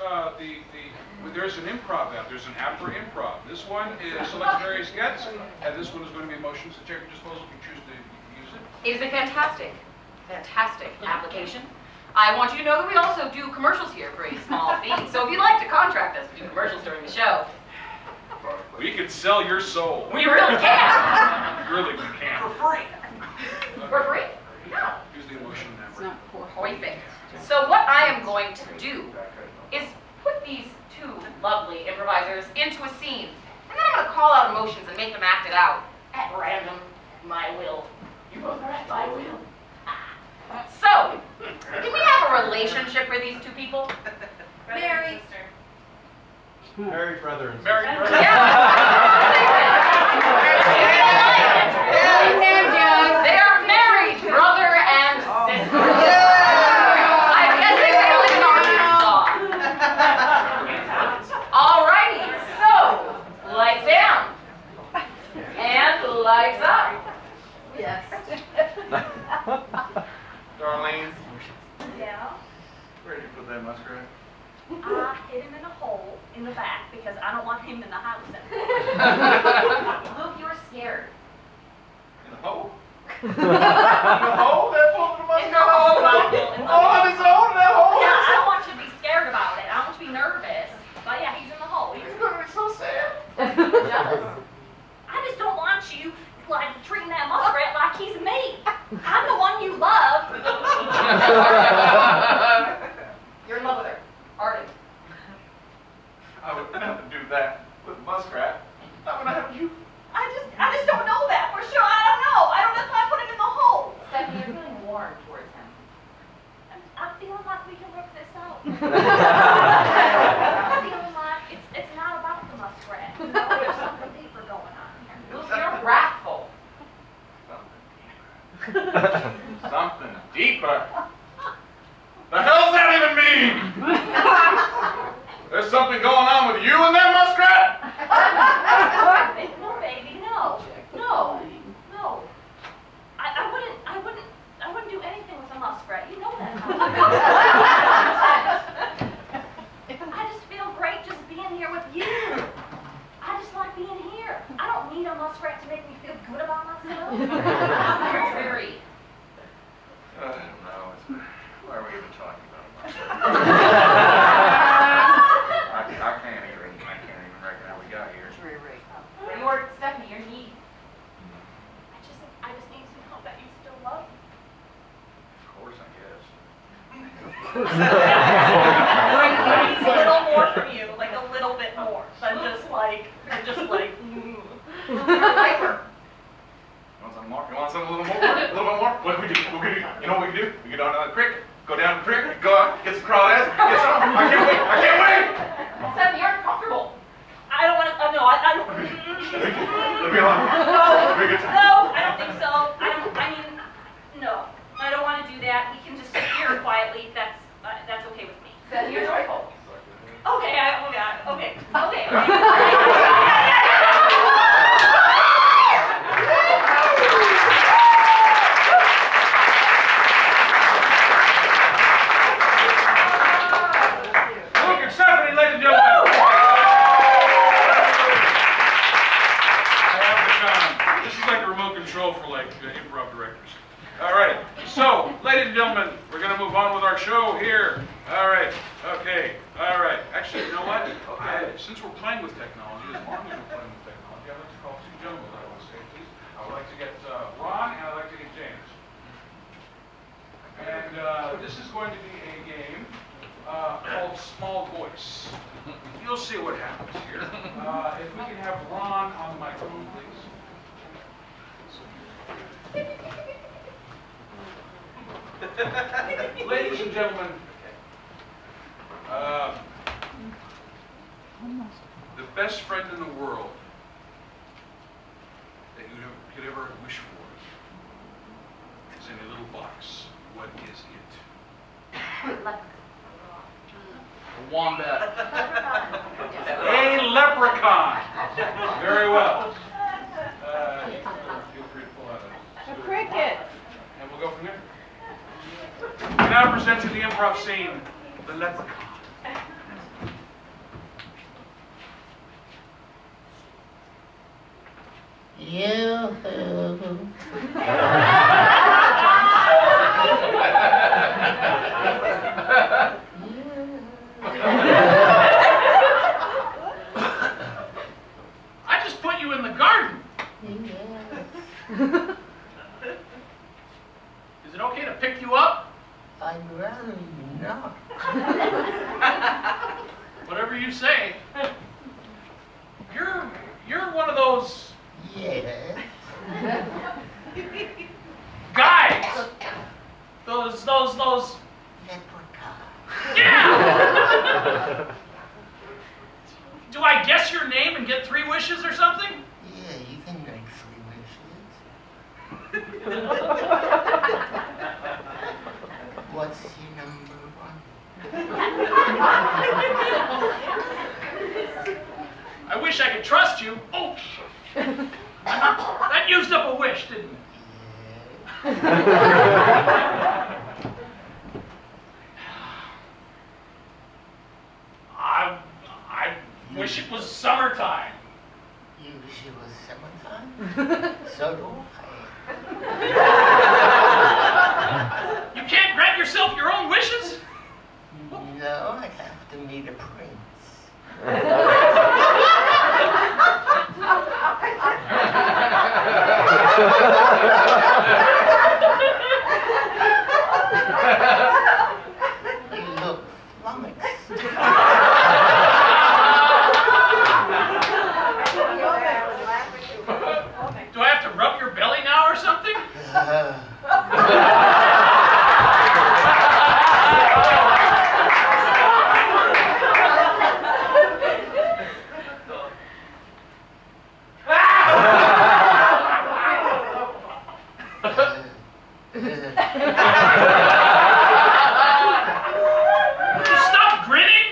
there's an improv out. There's an app for improv. This one is select various sketches, and this one is going to be emotions at your disposal if you choose to use it. It is a fantastic application. I want you to know that we also do commercials here for a small fee. So if you'd like to contract us to do commercials during the show, We could sell your soul. we really can. Really, we can. For free. For free? No. Use the emotion number. Perfect. So what I am going to do is put these two lovely improvisers into a scene, and then I'm going to call out emotions and make them act it out at random, my will. You both are at my will. So, can we have a relationship with these two people? Mary. Married brother and Married brother. They are married, brother and sister. I guess they live in Arkansas. Alrighty, so lights down and lights up. Yes. Darlene, Yeah. where did you put that muskrat? I hid him in a hole in the back because I don't want him in the house anymore. Luke, you're scared. In the hole? In the hole? That hole in the muskrat? In the hole. All on his own in that hole? Yeah, I don't want you to be scared about it. I don't want you to be nervous. But yeah, he's in the hole. He's gonna be so sad. Jealous. I just don't want you like treating that muskrat like he's me. I'm the one you love. You're in love with her. Arden. I would never do that with a muskrat. I'm gonna have you. I just don't know that for sure. I don't know. That's why I put him in the hole. Stephanie, you're feeling warm towards him. I'm feeling like we can work this out. I'm feeling like it's not about the muskrat. You know, there's something deeper going on here. Luke, you're wrathful. Something deeper. The hell's that even mean? There's something going on with you and that muskrat? No, baby, no. I wouldn't do anything with a muskrat. You know that. I just feel great just being here with you. I just like being here. I don't need a muskrat to make me feel good about myself. You're dreary. I don't know. Why are we even talking about a muskrat? I can't even reckon how we got here. You're, Stephanie, you're needy. I just need to know that you still love me. Of course, I guess. Needs a little more from you, like a little bit more than just like. You're hyper. You want something more? You want something a little more? A little bit more? What do we do? You know what we can do? We get down to the creek, go down to the creek, go out, get some crawdads, get some. I can't wait! Stephanie, you're uncomfortable. feeling? Have a good time. No, I don't think so. No, I don't want to do that. We can just sit here quietly. That's okay with me. Then you're joyful. Okay, okay. Luke and Stephanie, ladies and gentlemen. This is like a remote control for like improv directors. All right, so ladies and gentlemen, we're going to move on with our show here. All right, okay, all right. Actually, you know what? Since we're playing with technology, as long as we're playing with technology, I'd like to call two gentlemen I want to say, please. I would like to get Ron and I'd like to get James. And this is going to be a game called Small Voice. You'll see what happens here. If we can have Ron on the microphone, please. Ladies and gentlemen, the best friend in the world that you could ever wish for is in a little box. What is it? A wombat. A leprechaun. Very well. Feel free to pull out A cricket. and we'll go from there. We now present you the improv scene, The Leprechaun. I just put you in the garden. Is it okay to pick you up? I'd rather not. Whatever you say. You're one of those Yes. guys. Those. Leprechaun. Yeah. Do I guess your name and get 3 wishes or something? Yeah, you can make 3 wishes. What's your number 1? I wish I could trust you. Oh, that used up a wish, didn't it? I wish it was summertime. You wish it was summertime? So do I. You can't grant yourself your own wishes? No, I have to meet a prince. You look flummoxed. Do I have to rub your belly now or something? Would you stop grinning?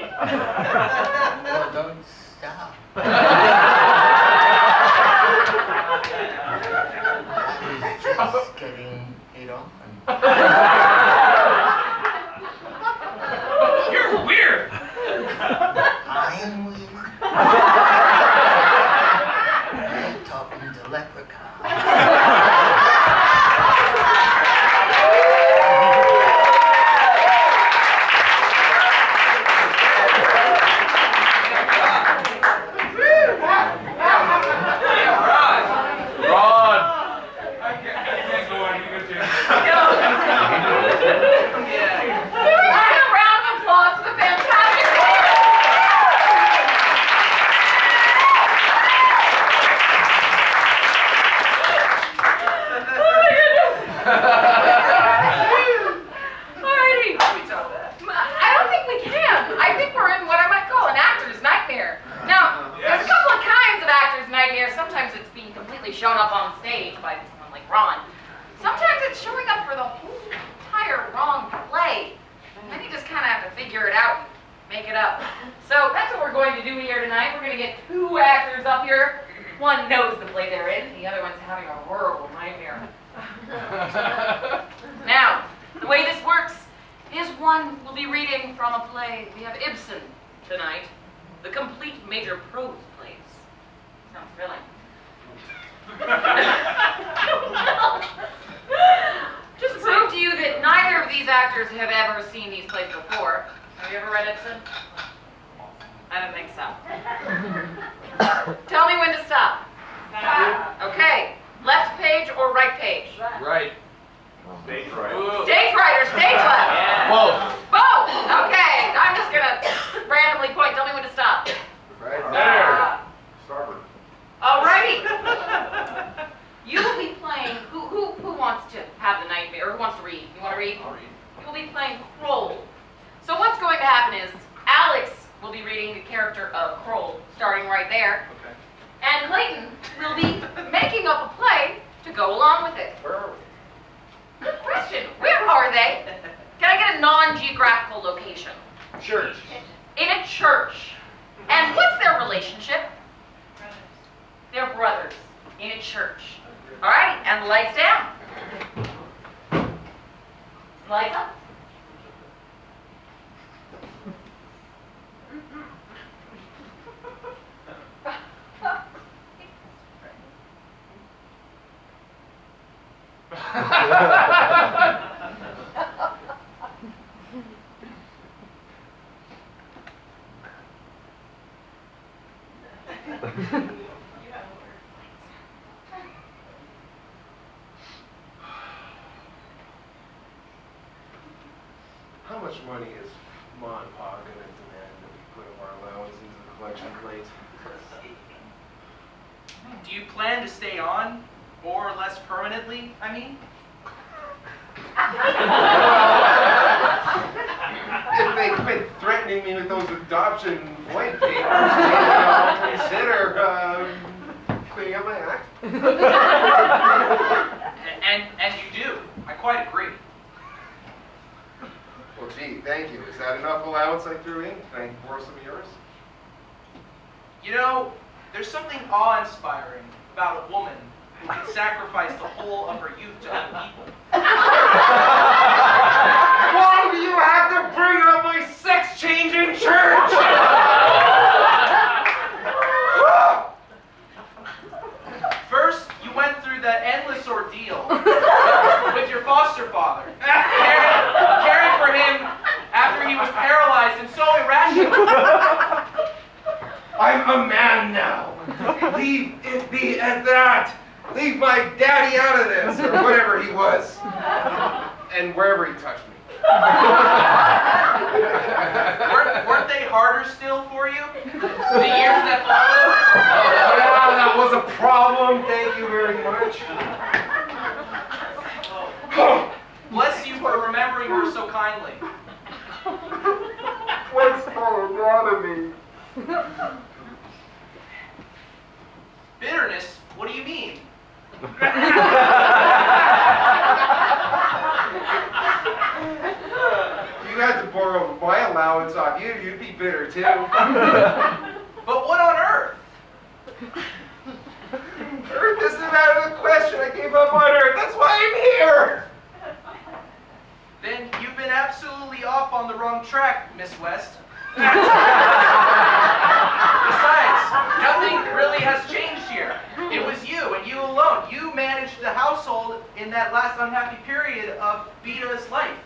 up. So that's what we're going to do here tonight. We're going to get 2 actors up here. One knows the play they're in, the other one's having a horrible nightmare. Now, the way this works is one will be reading from a play. We have Ibsen tonight, the complete major prose plays. Sounds thrilling. Just to prove to you that neither of these actors have ever seen these plays before. Have you ever read Ibsen? I don't think so. Tell me when to stop. Okay. Left page or right page? Right. Stage right. Stage right or stage left? Yeah. Both. Okay. I'm just gonna randomly point. Tell me when to stop. Right there. Starboard. Alrighty. You will be playing. Who wants to have the nightmare? Or who wants to read? You want to read? I'll read. You will be playing Kroll. So what's going to happen is Alex will be reading the character of Kroll, starting right there. Okay. And Clayton will be making up a play to go along with it. Where are we? Good question. Where are they? Can I get a non-geographical location? Church. In a church. And what's their relationship? They're brothers in a church. All right, and the lights down. Lights up. How much money is Ma and Pa going to demand that we put of our allowance into the collection plate? Do you plan to stay on, more or less permanently, I mean? If they quit threatening me with those adoption white papers, I'll consider cleaning up my act. And you do. I quite agree. Well, gee, thank you. Is that enough allowance I threw in? Can I borrow some of yours? You know, there's something awe-inspiring about a woman who can sacrifice the whole of her youth to other people. Why do you have to bring up my sex-changing church? First, you went through that endless ordeal with your foster father, caring for him after he was paralyzed and so irrational. I'm a man now. Leave it be at that. Leave my daddy out of this, or whatever he was. And wherever he touched me. Weren't they harder still for you? The years that followed? Yeah, that was a problem. Thank you very much. Bless you for remembering her so kindly. What's going on to me? Bitterness? What do you mean? You had to borrow my allowance off you, you'd be bitter too. But what on earth? Earth isn't out of the question. I gave up on Earth. That's why I'm here. Then you've been absolutely off on the wrong track, Miss West. Besides, nothing really has changed here. It was you and you alone. You managed the household in that last unhappy period of Vita's life.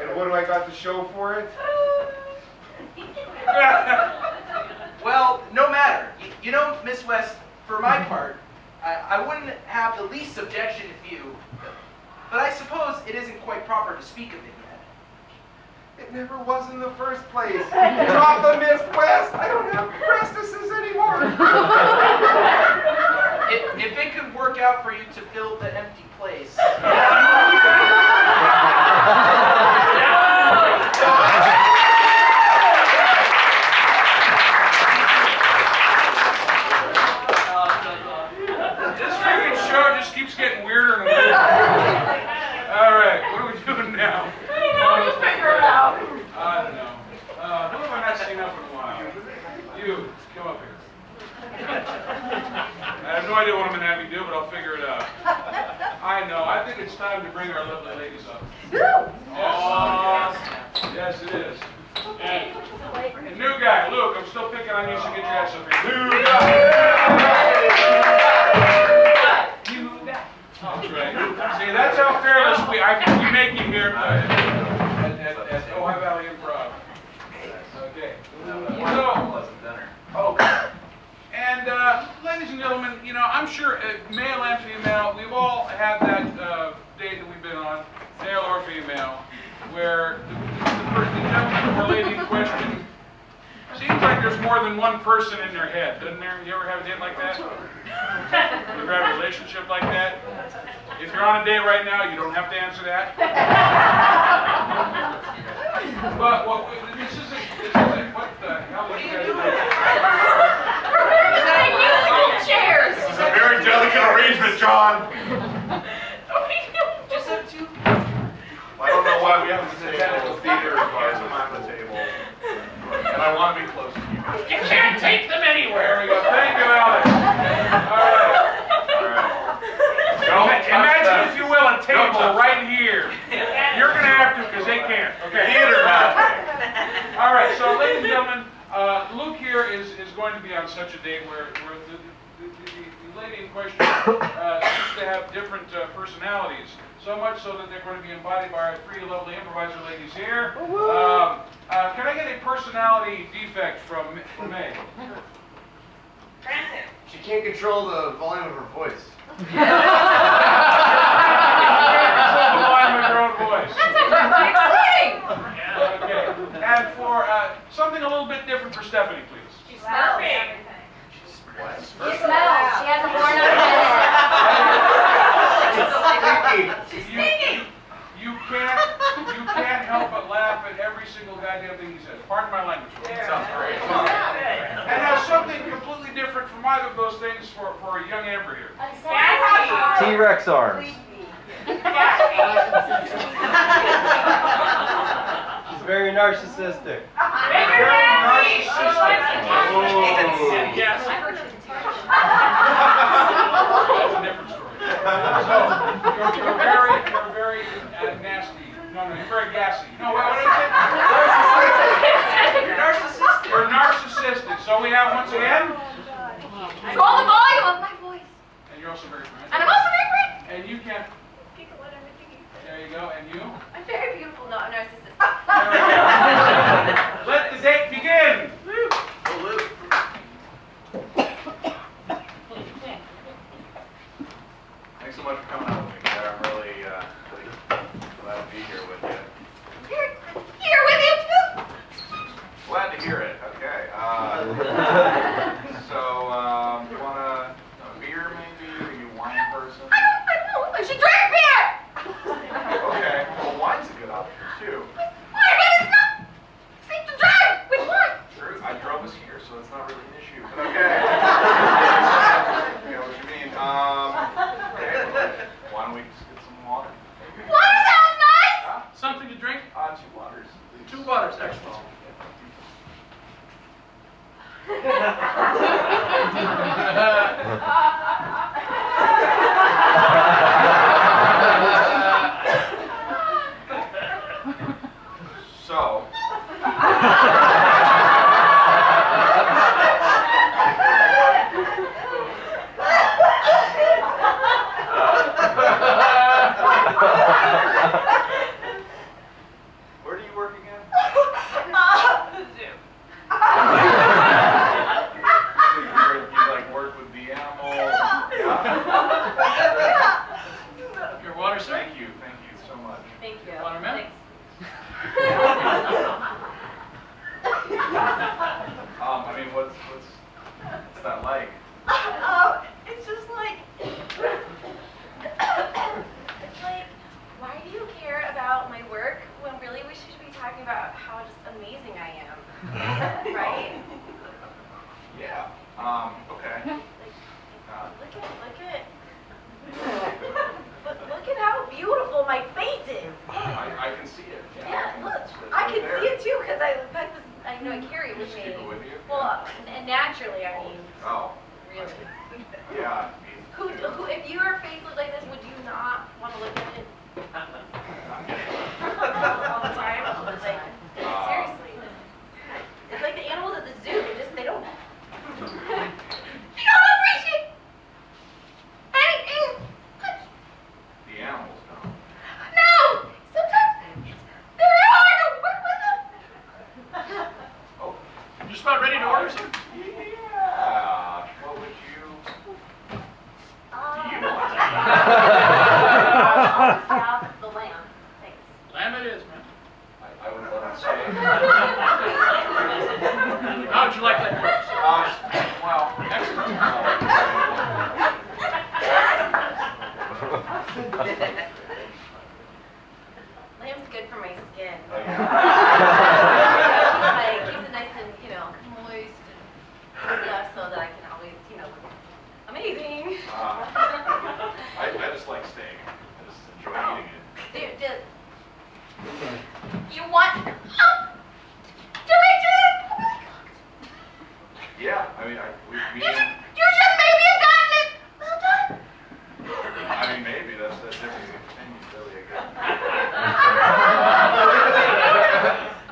And what do I got to show for it? Well, no matter. You know, Miss West, for my part, I wouldn't have the least objection if you... But I suppose it isn't quite proper to speak of it yet. It never was in the first place. Drop the Miss West. I don't have breastises anymore. If it could work out for you to fill the empty place. This freaking show just keeps getting weirder and weirder. All right, what are we doing now? We'll just figure it out. Yes, it is. And new guy, Luke, I'm still picking on you, so get your ass up here. New guy! New guy. That's right. See, that's how fearless we make you here at Ohio Valley Improv. Okay. And ladies and gentlemen, you know, I'm sure male and female, we've all had that date that we've been on, male or female, where the gentleman or lady in question seems like there's more than one person in their head, doesn't there? You ever have a date like that? You ever have a relationship like that? If you're on a date right now, you don't have to answer that. But this isn't, what the hell are you guys doing? Chairs. It's a very delicate arrangement, John. Just have two. I don't know why we have the table. Theater requires them on the table. And I want to be close to you. You can't take them anywhere. There we go. Thank you, Alex. All right. Imagine, if you will, a table right here. You're going to have to, because they can't. Okay. Theater magic. All right. So, ladies and gentlemen, Luke here is going to be on such a date where the lady in question seems to have different personalities. So much so that they're going to be embodied by our three lovely improviser ladies here. Can I get a personality defect from May? Granted. She can't control the volume of her voice. Control the volume of your own voice. That's a perfect thing. Okay. And for something a little bit different for Stephanie, please. She's slurping. She smells. She has a She's singing. You can't help but laugh at every single goddamn thing he says. Pardon my language. Sounds great. And has something completely different from either of those things for a young Amber here. T-Rex arms. She's very narcissistic. Yes. That's a different story. So, you're very nasty. No, you're very gassy. No, what is it? Narcissistic. You're narcissistic. So we have, once again, Control the volume of my voice. and you're also very friendly. And I'm also very pretty. And you can, there you go, and you? I'm very beautiful, not a narcissist. There we go. Let the date begin. Thanks so much for coming out with me, Claire. I'm really glad to be here with you. Here with you too. Glad to hear it. Okay. So, you want a beer maybe? Are you a wine person? I don't know if I should drink beer. Okay. Well, wine's a good option too. Why? But it's not safe to drive with wine. True. I drove us here, so it's not really an issue. But okay. I know what you mean. Okay. Well, why don't we just get some water? Water sounds nice. Huh? Something to drink? 2 waters. 2 waters, excellent. So. Where do you work again? The zoo. You like work with the animals? Yeah. Your water, sir? Thank you so much. Thank you. Watermelon? I mean, what's that like? It's just like, it's like, why do you care about my work when really we should be talking about how just amazing I am, right? Yeah. Okay. Look at how beautiful my face is. I can see it. Yeah, look, It's I right can there. see it too because I carry it You with just me. keep it with you? Well, and naturally, I mean, Oh. really. Yeah. Who, if your face looked like this, would you not want to look at it I'm getting it. all the time? Like, Just about ready to order some? Yeah. What would you want? Have the lamb. Thanks. Lamb it is, man. I would love to say. How would you like that first? Well, Excellent. Lamb's good for my skin. Oh, yeah. Like, keeps it nice and, moist and stuff so that I can always, look amazing. I just like steak. I just enjoy eating it. You want to make this? Yeah, I mean, we You should maybe have gotten it well done. I mean, maybe that's different opinion, really, I guess.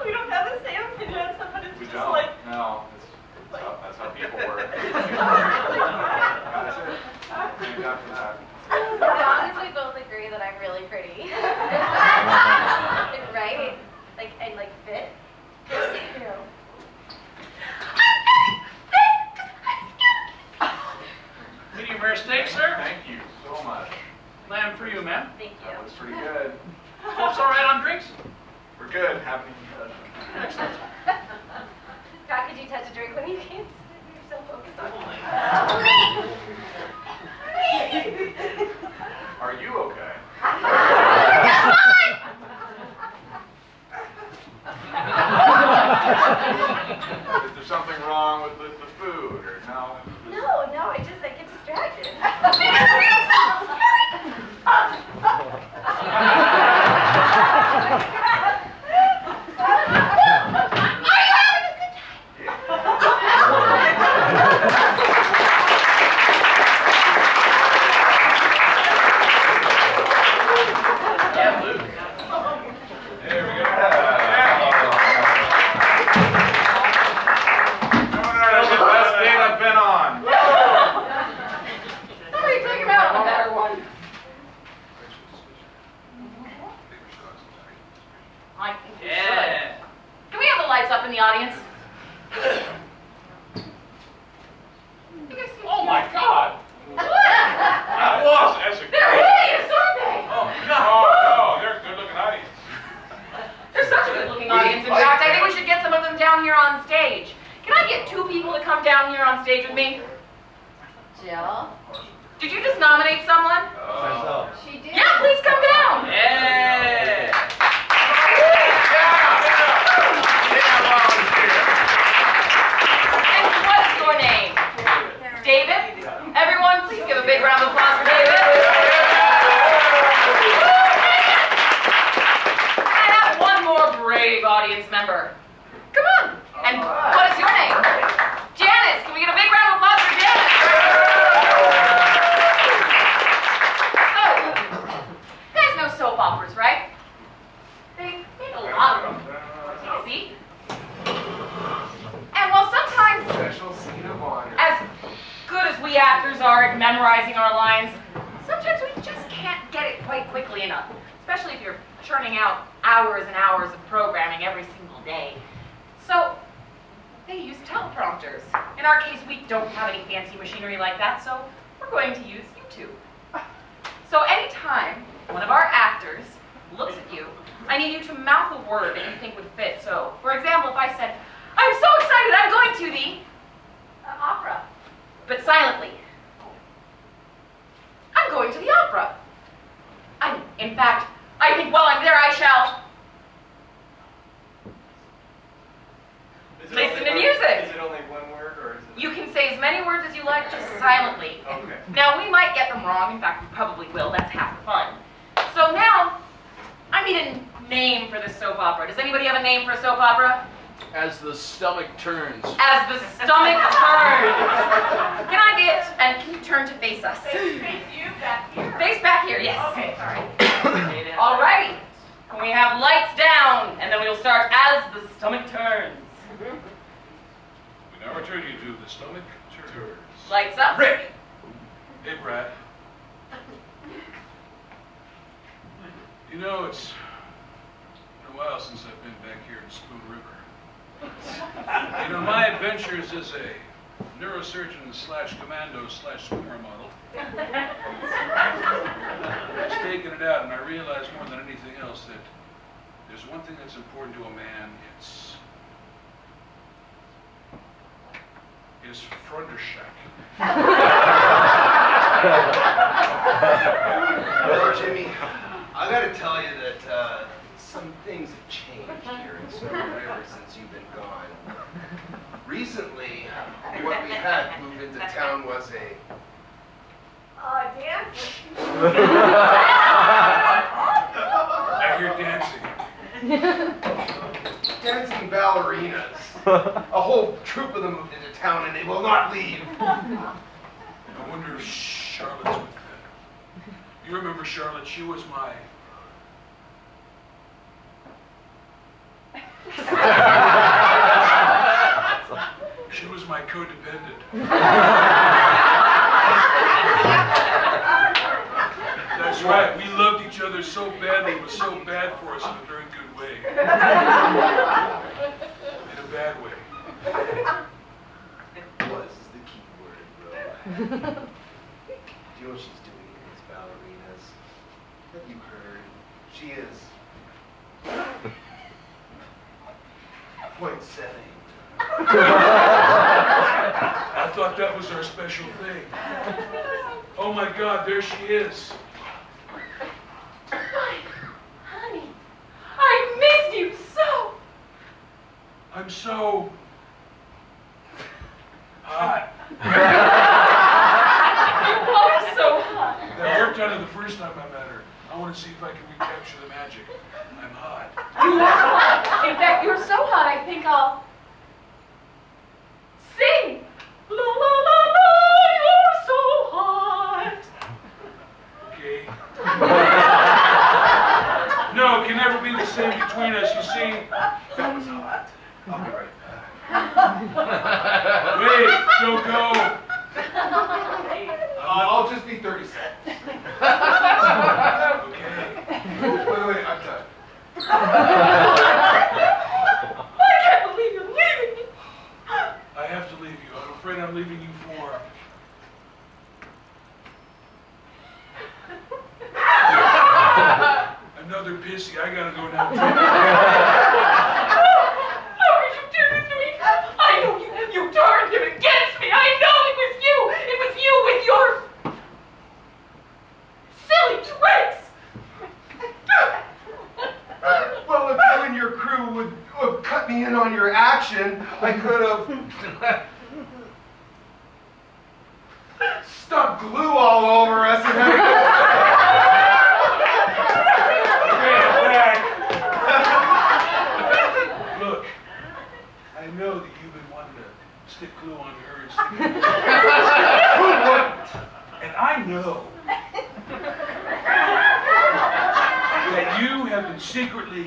We don't have the same opinion, but it's We just don't. like, No, that's how people work. That's it. Thank God for that. as long as we both agree that I'm really pretty. Right? And fit. Medium rare steak, sir. Thank you so much. Lamb for you, ma'am. Thank you. That was pretty good. Folks all right on drinks? We're good. Haven't even touched it. Excellent. How could you touch a drink when you can't? You're so focused on Are you okay? Is there something wrong with the food, or no? No, I get distracted. Yeah, Luke. There we go. That's the best date I've been on. Somebody took him out on a better one. I think we should. Yeah. Can we have the lights up in the audience? You guys see- Oh my God. That was, that's a They're hideous, aren't they? Oh, no, they're a good-looking audience. They're such a good-looking audience. In fact, I think we should get some of them down here on stage. Can I get 2 people to come down here on stage with me? Jill? Did you just nominate someone? She did. Yeah, please come down. Yeah. And what is your name? David? Everyone, please give a big round of applause for David. I have one more brave audience member. Come on. And what is your name? Janice. Can we get a big round of applause for Janice? So, you guys know soap operas, right? They make a lot of them. Take a seat. And while sometimes, Special seat of honor. as good as we actors are at memorizing our lines, sometimes we just can't get it quite quickly enough, especially if you're churning out hours and hours of programming every single day. So they use teleprompters. In our case, we don't have any fancy machinery like that, so we're going to use YouTube. So anytime one of our actors looks at you, I need you to mouth a word that you think would fit. So, for example, if I said, "I'm so excited, I'm going to the opera," but silently. I'm going to the opera. In fact, I think while I'm there, I shall listen to music. Is it only one word, or is it? You can say as many words as you like, just silently. Okay. Now, we might get them wrong. In fact, we probably will. That's half the fun. So now, I need a name for this soap opera. Does anybody have a name for a soap opera? As the stomach turns. As the stomach turns. Can I get, and can you turn to face us? Face you back here. Face back here, yes. Okay, sorry. All right. Can we have lights down, and then we'll start as the stomach turns. We now return you to the stomach turns. Lights up. Rick! Hey, Brad. You know, it's been a while since I've been back here in Spoon River. You know, my adventures as a neurosurgeon slash commando slash swimmer model, it's taken it out, and I realized more than anything else that there's one thing that's important to a man. It's his Frunderschack. Well, Jimmy, I gotta tell you that some things have changed here in Snow River since you've been gone. Recently, what we had move into town was a dance. I hear dancing. dancing ballerinas. A whole troop of them moved into town and they will not leave. I wonder if Charlotte's with them. You remember Charlotte? She was my... She was my codependent. That's right. We loved each other so badly. It was so bad for us in a very good way. In a bad way. Was is the key word, bro. Do you know what she's doing in these ballerinas? Have you heard? She is .7. I thought that was our special thing. Oh my God, there she is. Honey, I missed you so. I'm so hot. You are so hot. That worked on her the first time I met her. I want to see if I can recapture the magic. I'm hot. You are hot. In fact, you're so hot, I think I'll sing. La la la la, you're so hot. Okay. No, it can never be the same between us. You see, That was hot. I'll be right back. wait, don't go. I'll just be 30 seconds. Okay. Wait, I'm done. I can't believe you're leaving me. I have to leave you. I'm afraid I'm leaving you for... Another pissy. I gotta go now. How could you do this to me? I know you turned him against me. I know it was you. It was you with your silly tricks. Well, if you and your crew would have cut me in on your action, I could have stuck glue all over us and Look, I know that you've been wanting to stick glue on her and stick glue and I know that you have been secretly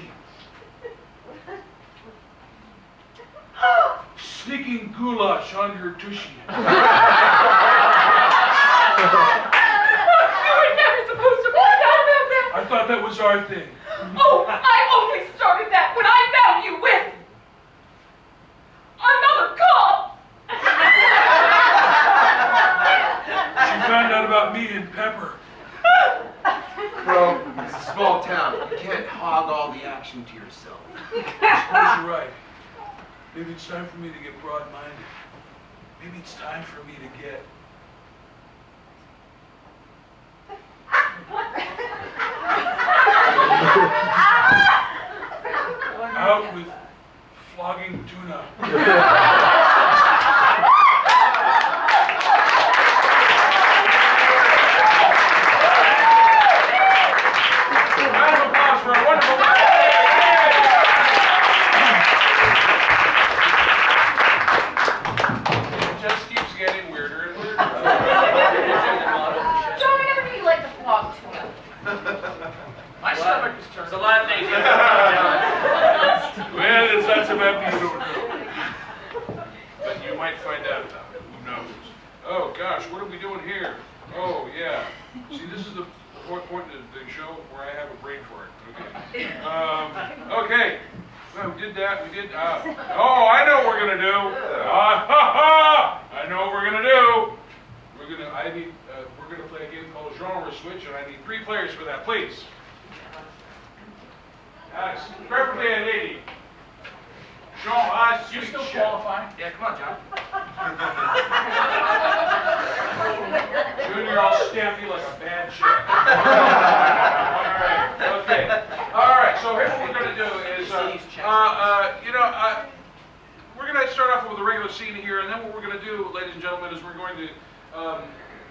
sneaking goulash on her tushy. You were never supposed to find out about that. I thought that was our thing. Oh, I only started that when I found you with another cop. She found out about me and Pepper. Bro, it's a small town. You can't hog all the action to yourself. I suppose you're right. Maybe it's time for me to get broad-minded. Maybe it's time for me to get... out with flogging tuna. Round of applause for a wonderful It just keeps getting weirder and weirder. Don't ever you like to flog tuna. My stomach is turning. There's a lot of things. Well, it's not so bad you don't know. But you might find out about it. Who knows? Oh, gosh, what are we doing here? Oh, yeah. See, this is the point in the show where I have a brain fart. Okay. Okay. Well, we did that. We we did. Oh, I know what we're gonna do. I know what we're gonna do. We're gonna play a game called Genre Switch, and I need 3 players for that, please. Alex, preferably a lady. Genre You Switch. still qualify? Yeah, come on, John. Junior, I'll stamp you like a bad check. All right. Okay. All right. So here's what we're gonna do is, we're gonna start off with a regular scene here, and then what we're gonna do, ladies and gentlemen, is we're going to,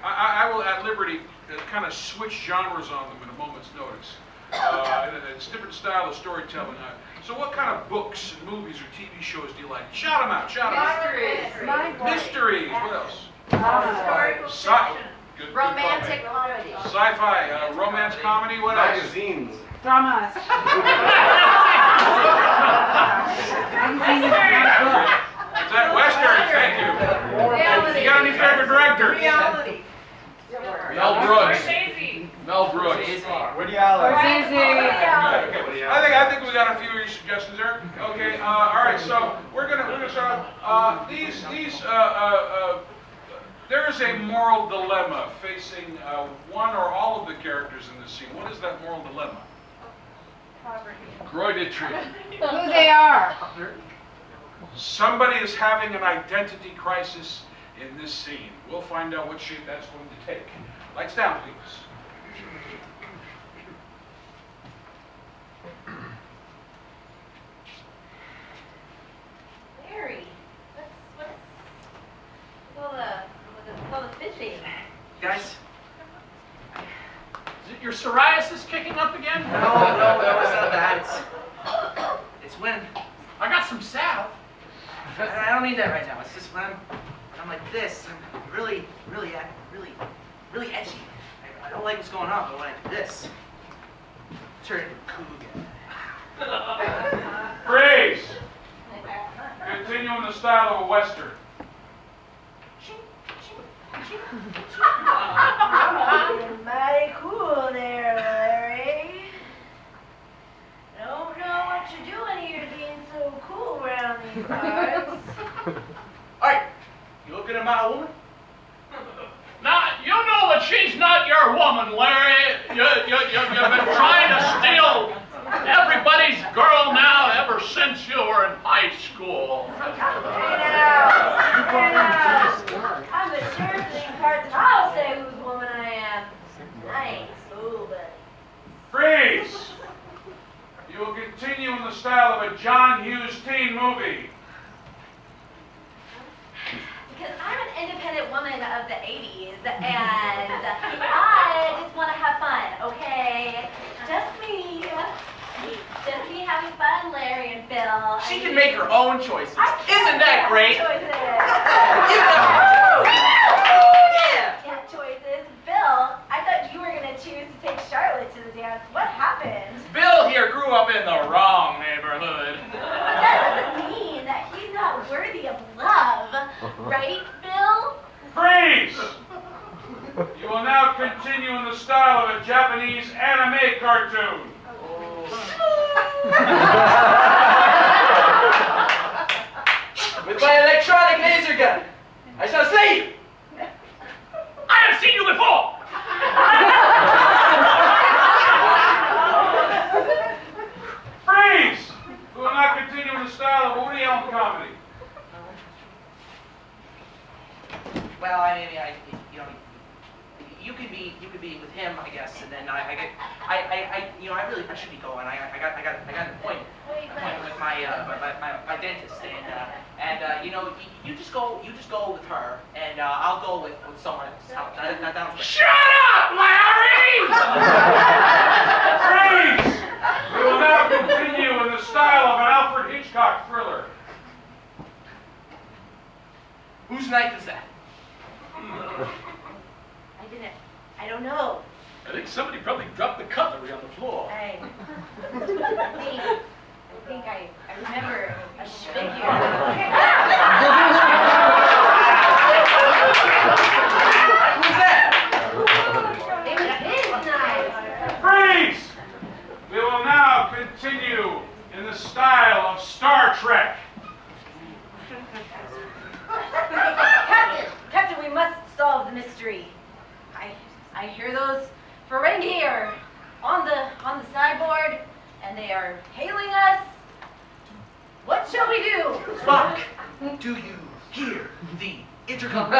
I will at liberty kind of switch genres on them at a moment's notice. It's a different style of storytelling. So what kind of books and movies or TV shows do you like? Shout them out. Shout them out. Mysteries. What else? Historical fiction. Good Romantic comedy. Sci-fi, romance comedy. What else? Magazines. Dramas. Is that Westerns? Thank you. You got any favorite director? Reality. Mel Brooks. Scorsese. Mel Brooks. Woody Allen. I think we got a few of your suggestions there. Okay. All right. So we're gonna start off. There is a moral dilemma facing one or all of the characters in this scene. What is that moral dilemma? Groidetry. Who they are. Somebody is having an identity crisis in this scene. We'll find out what shape that's going to take. Lights down, please. Larry, what's all the fishing? Guys? Is it your psoriasis kicking up again? No, it's not that. It's when I got some salve. I don't need that right now. It's just when I'm like this. I'm really edgy. I don't like what's going on, but when I do this, turn into a cougar. Freeze! Continue in the style of a Western. Mighty cool there, Larry. Don't know what you're doing here being so cool around these parts. Alright, you looking at my woman? Now, you know that she's not your woman, Larry. You've been trying to steal everybody's girl now ever since you were in high school. I'm the sure thing part that I'll say whose woman I am. I ain't fool, buddy. Freeze! You will continue in the style of a John Hughes teen movie. Because I'm an independent woman of the 80s, and I just want to have fun, okay? Just me. Just me having fun, Larry and Bill. She can make her own choices. Isn't that great? Choices. Yeah, choices. Bill, I thought you were going to choose to take Charlotte to the dance. What happened? Bill here grew up in the wrong neighborhood. That doesn't mean that he's not worthy of love. Right, Bill? Freeze! You will now continue in the style of a Japanese anime cartoon. With my electronic laser gun, I shall slay you! I have seen you before! Freeze! We will now continue in the style of a Woody Allen comedy. Well, I mean, you could be with him, I guess, and then I should be going. I got an appointment with my dentist, and you just go with her, and I'll go with someone else. Shut up, Larry! Freeze! We will now continue in the style of an Alfred Hitchcock thriller. Whose knife is that? I don't know. I think somebody probably dropped the cutlery on the floor. I think I remember a figure. Who's that? It was his knife. Freeze! We will now continue in the style of Star Trek. chemistry. I hear those Ferengi are on the sideboard, and they are hailing us. What shall we do? Spock, do you hear the intercom?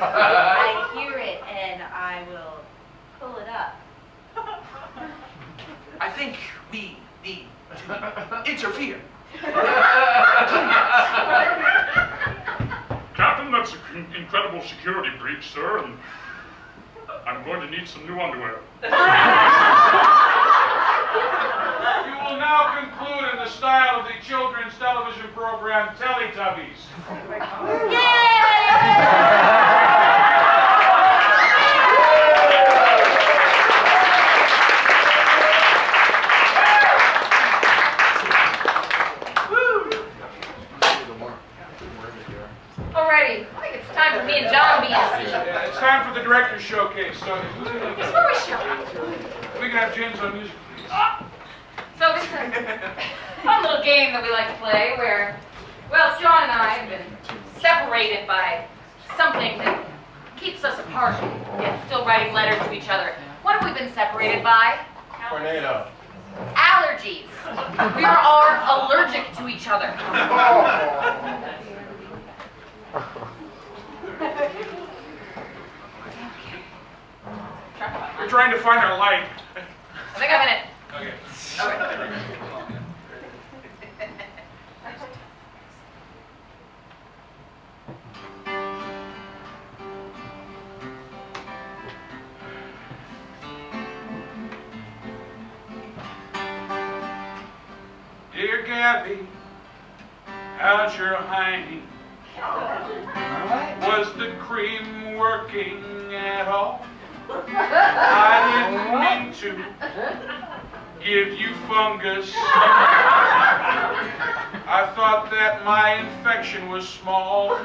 I hear it, and I will pull it up. I think we need to interfere. Captain, that's an incredible security breach, sir, and I'm going to need some new underwear. You will now conclude in the style of the children's television program Teletubbies. Alrighty, I think it's time for me and John to be in. Yeah, it's time for the director's showcase. So It's where we show. we can have Jim's on music. So this is a fun little game that we like to play where, well, John and I have been separated by something that keeps us apart, yet still writing letters to each other. What have we been separated by? Tornado. Allergies. We are allergic to each other. We're trying to find our light. I think I'm in it. Okay. Dear Gabby, how's your hiney? Was the cream working at all? I didn't mean to give you fungus. I thought that my infection was small.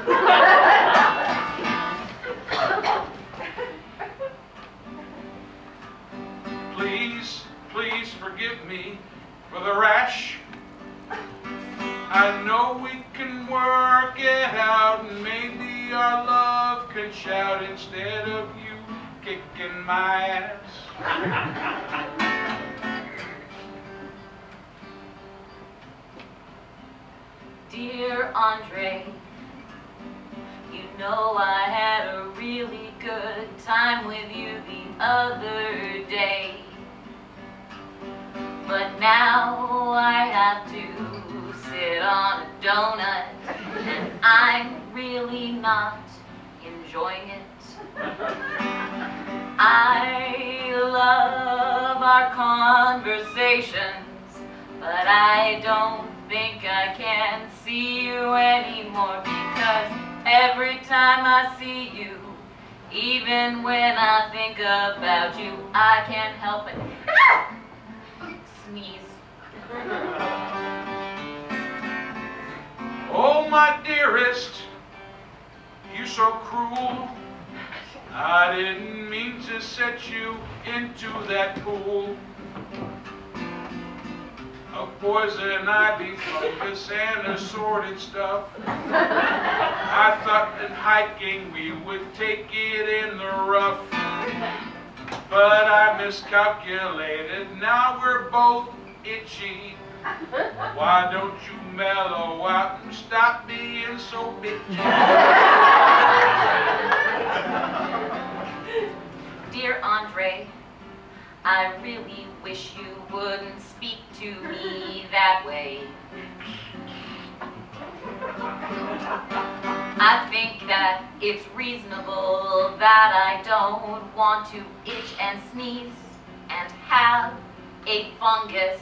Please, please forgive me for the rash. I know we can work it out, and maybe our love can shout instead of you kicking my ass. Dear Andre, you know I had a really good time with you the other day. But now I have to sit on a donut, and I'm really not enjoying it. I love our conversations, but I don't think I can see you anymore, because every time I see you, even when I think about you, I can't help it. Sneeze. Oh, my dearest, you so cruel. I didn't mean to set you into that pool of poison ivy, fungus, and assorted stuff. I thought that hiking we would take it in the rough, but I miscalculated. Now we're both itchy. Why don't you mellow out and stop being so bitchy? Dear Andre, I really wish you wouldn't speak to me that way. I think that it's reasonable that I don't want to itch and sneeze and have a fungus.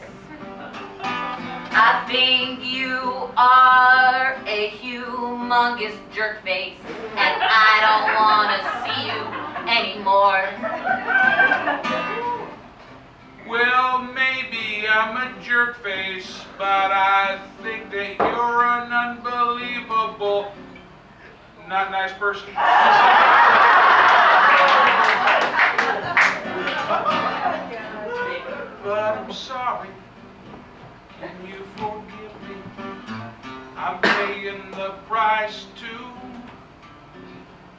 I think you are a humongous jerk face, and I don't want to see you anymore. Well, maybe I'm a jerk face, but I think that you're an unbelievable, not nice person. But I'm sorry. Can you forgive me? I'm paying the price too.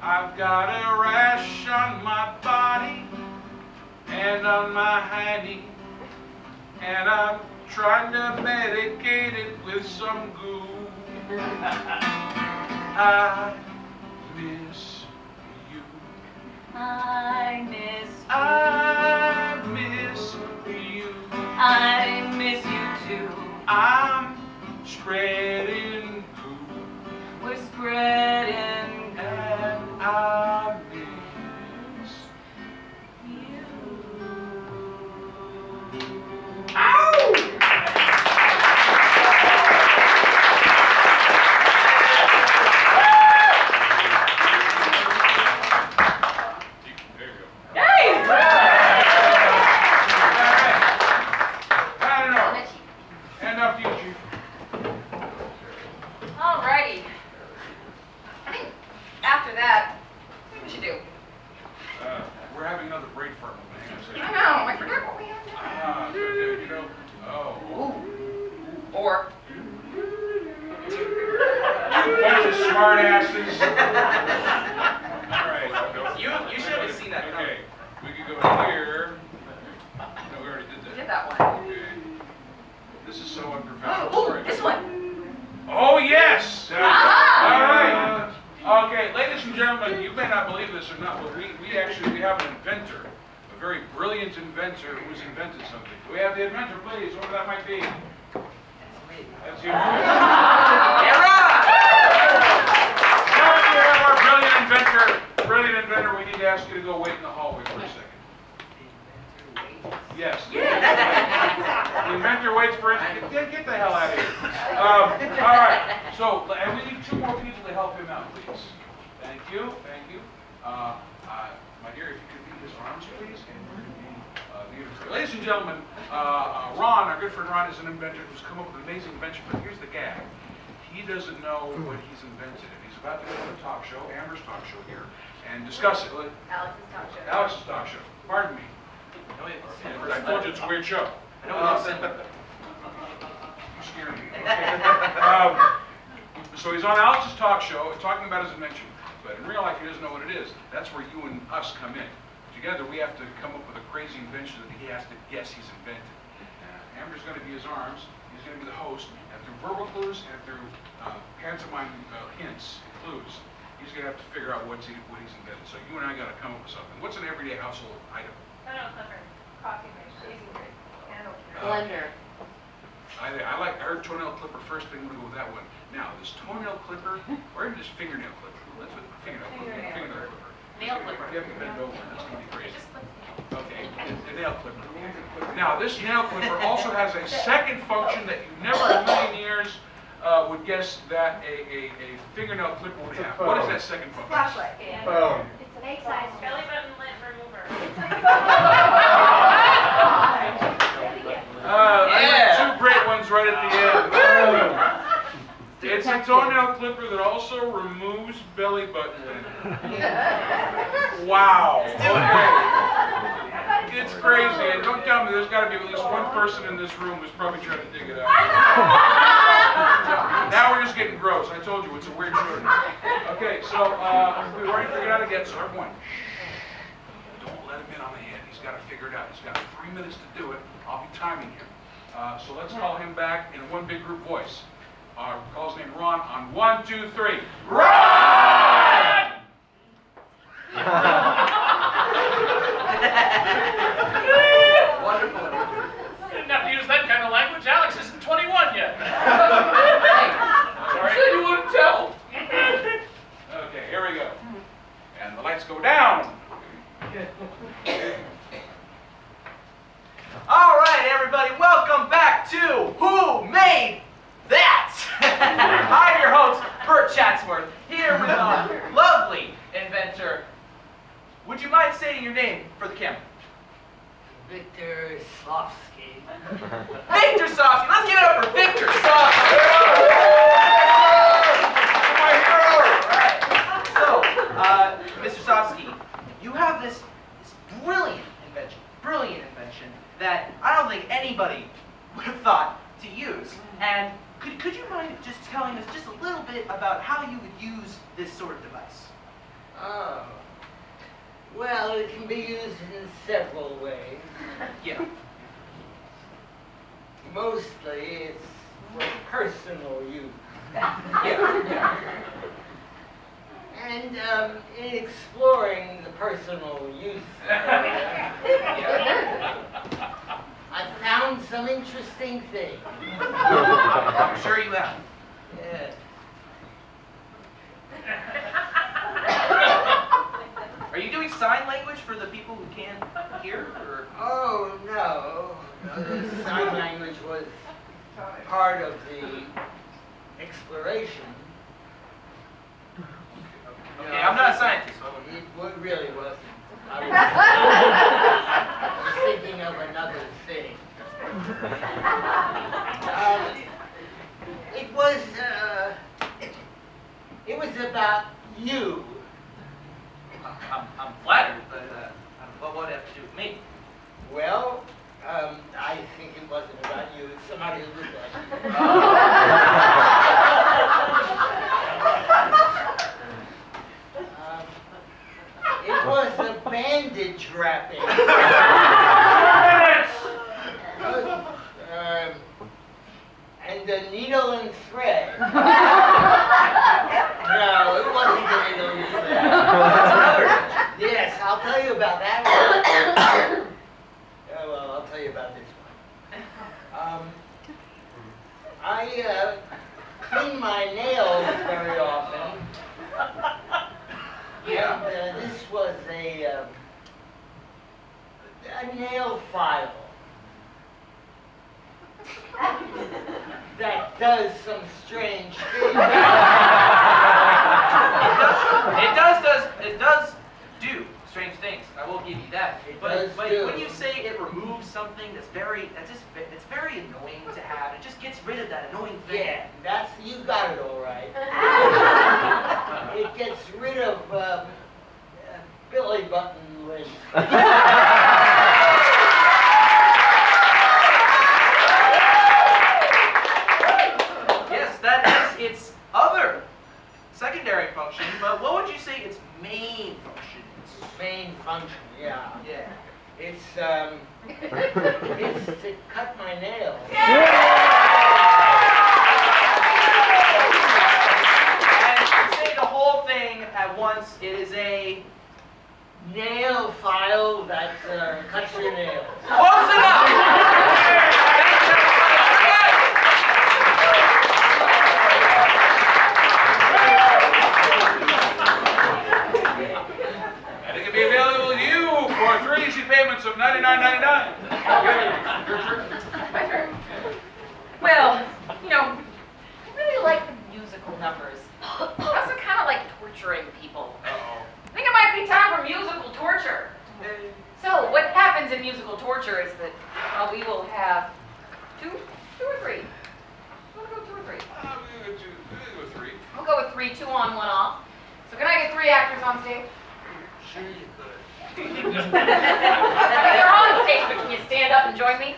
I've got a rash on my body and on my hiney, and I'm trying to medicate it with some goo. I miss you. I miss you. I miss you too. I'm spreading goo. We're spreading good. And I miss you. Ow! Alrighty. I think after that, what we should do? We're having another break for a moment. Hang on a second. I know, I forgot what we had to You know, Or bunch of smart asses. All right. You should have seen that coming. Okay. We could go here. No, we already did that. we did that one. Okay. This is so unprofessional. Oh, Sorry. this one. Oh, yes! Ah! All right. Okay, ladies and gentlemen, you may not believe this or not, but we have an inventor, a very brilliant inventor who's invented something. Do we have the inventor, please? Whoever that might be. That's you. Now that we have our brilliant inventor, we need to ask you to go wait in the hallway for a second. Yes. The inventor waits for us. Get the hell out of here. All right. So, and we need 2 more people to help him out, please. Thank you. Thank you. My dear, if you could leave his arms, please. And we're going to be the inventor. Ladies and gentlemen, Ron, our good friend Ron, is an inventor who's come up with an amazing invention. But here's the gag. He doesn't know what he's invented. And he's about to go to a talk show, Amber's talk show here, and discuss it. Alex's talk show. Alex's talk show. Pardon me. I told you it's a weird show. I know what you're saying. You scared me. Okay. So he's on Alex's talk show talking about his invention, but in real life he doesn't know what it is. That's where you and us come in. Together we have to come up with a crazy invention that he has to guess he's invented. Amber's going to be his arms. He's going to be the host. And through verbal clues and through pantomime hints, clues, he's going to have to figure out what he's invented. So you and I got to come up with something. What's an everyday household item? Toenail clipper, coffee mix, shaving cream, candle. Blender. I heard toenail clipper first thing. I'm going to go with that one. Now, this toenail clipper, or even just fingernail clipper. Let's put fingernail clipper. Nail clipper. You have to bend over. That's going to be crazy. Okay, the nail clipper. Now, this nail clipper also has a second function that you never in a million years would guess that a fingernail clipper would have. What is that second function? Flashlight. Phone. It's an egg-sized belly button lint remover. Two great ones right at the end. It's a toenail clipper that also removes belly button lint. Wow. Okay. It's crazy. And don't tell me there's got to be at least one person in this room who's probably trying to dig it out. Now we're just getting gross. I told you, it's a weird show. Okay, so we've already figured out again, so everyone, don't let him in on the hit. He's got to figure it out. He's got 3 minutes to do it. I'll be timing him. So let's call him back in one big group voice. Call his name Ron on 1, 2, 3. Ron! Wonderful. You didn't have to use that kind of language. Alex isn't 21 yet. Sorry. Said you wouldn't tell. Okay, here we go. And the lights go down. All right, everybody, welcome back to Who Made That? I'm your host, Bert Chatsworth, here with our lovely inventor. Would you mind stating your name for the camera? Victor Sofsky. Victor Sofsky. Let's give it up for Victor Sofsky. My hero. All right. So, Mr. Sofsky, you have this brilliant invention that I don't think anybody would have thought to use. just telling us just a little bit about how you would use this sort of device. Oh. Well, it can be used in several ways. Yeah. Mostly, it's for personal use. Yeah. And in exploring the personal use area, I found some interesting things. I'm sure you have. Yeah. Are you doing sign language for the people who can't hear? Or? Oh, no. The sign language was part of the exploration. Okay, I'm not a scientist. So It really wasn't. I was thinking of another thing. It was about you. I'm flattered, but what would it have to do with me? Well, I think it wasn't about you. It's somebody who looked like you. It was a bandage wrapping. And a needle and thread. No, it wasn't a needle and thread. Yes, I'll tell you about that one. Well, I'll tell you about this one. I clean my nails very often. Yeah. And this was a nail file that does some strange things. It does do strange things. I will give you that. But when you say it removes something it's very annoying to have. It just gets rid of that annoying thing. Yeah, you got it all right. It gets rid of belly button lint. Yes, that is its other secondary function, but what would you say its main function is? Main function, yeah. Yeah. It's to cut my nails. And to say the whole thing at once, it is a nail file that cuts your nails. Close enough! And it can be available to you for 3 easy payments of $99.99. My turn. Well, I really like the musical numbers. I also kind of like torturing people. I think it might be time for musical torture. So, what happens in musical torture is that we will have two or three. You want to go 2 or 3? We'll go 3. I'll go with 3, 2 on, 1 off. So, can I get 3 actors on stage? Sure you could. They're on stage, but can you stand up and join me?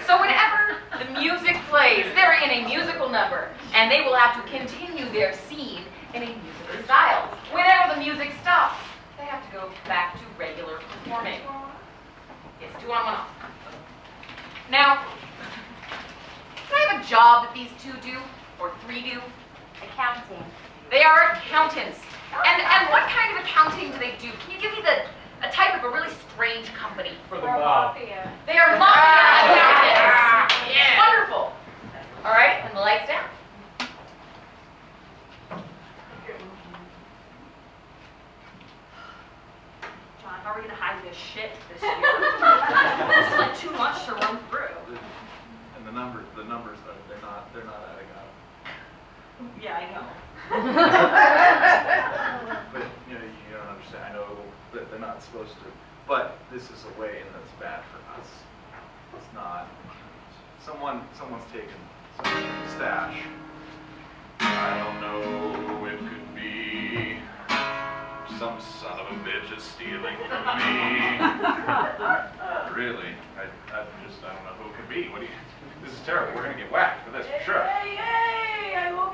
So whenever the music plays, they're in a musical number, and they will have to continue their scene in a musical style. Whenever the music stops, they have to go back to regular performing. Yes, 2 on, 1 off. Now, can I have a job that these 2 do, or 3 do? Accounting. They are accountants. And what kind of accounting do they do? Can you give me a type of a really strange company? For the mob. They are mafia accountants. Yeah. Wonderful. All right, and the lights down. John, how are we gonna hide this shit this year? It's just like too much to run through. And the numbers, they're not adding up. Yeah, I know. But you don't understand. I know that they're not supposed to. But this is a way that's bad for us. It's not. Someone's taken some stash. I don't know. It could be some son of a bitch is stealing from me. Really, I don't know who it could be. This is terrible. We're gonna get whacked for this for sure. Hey, I will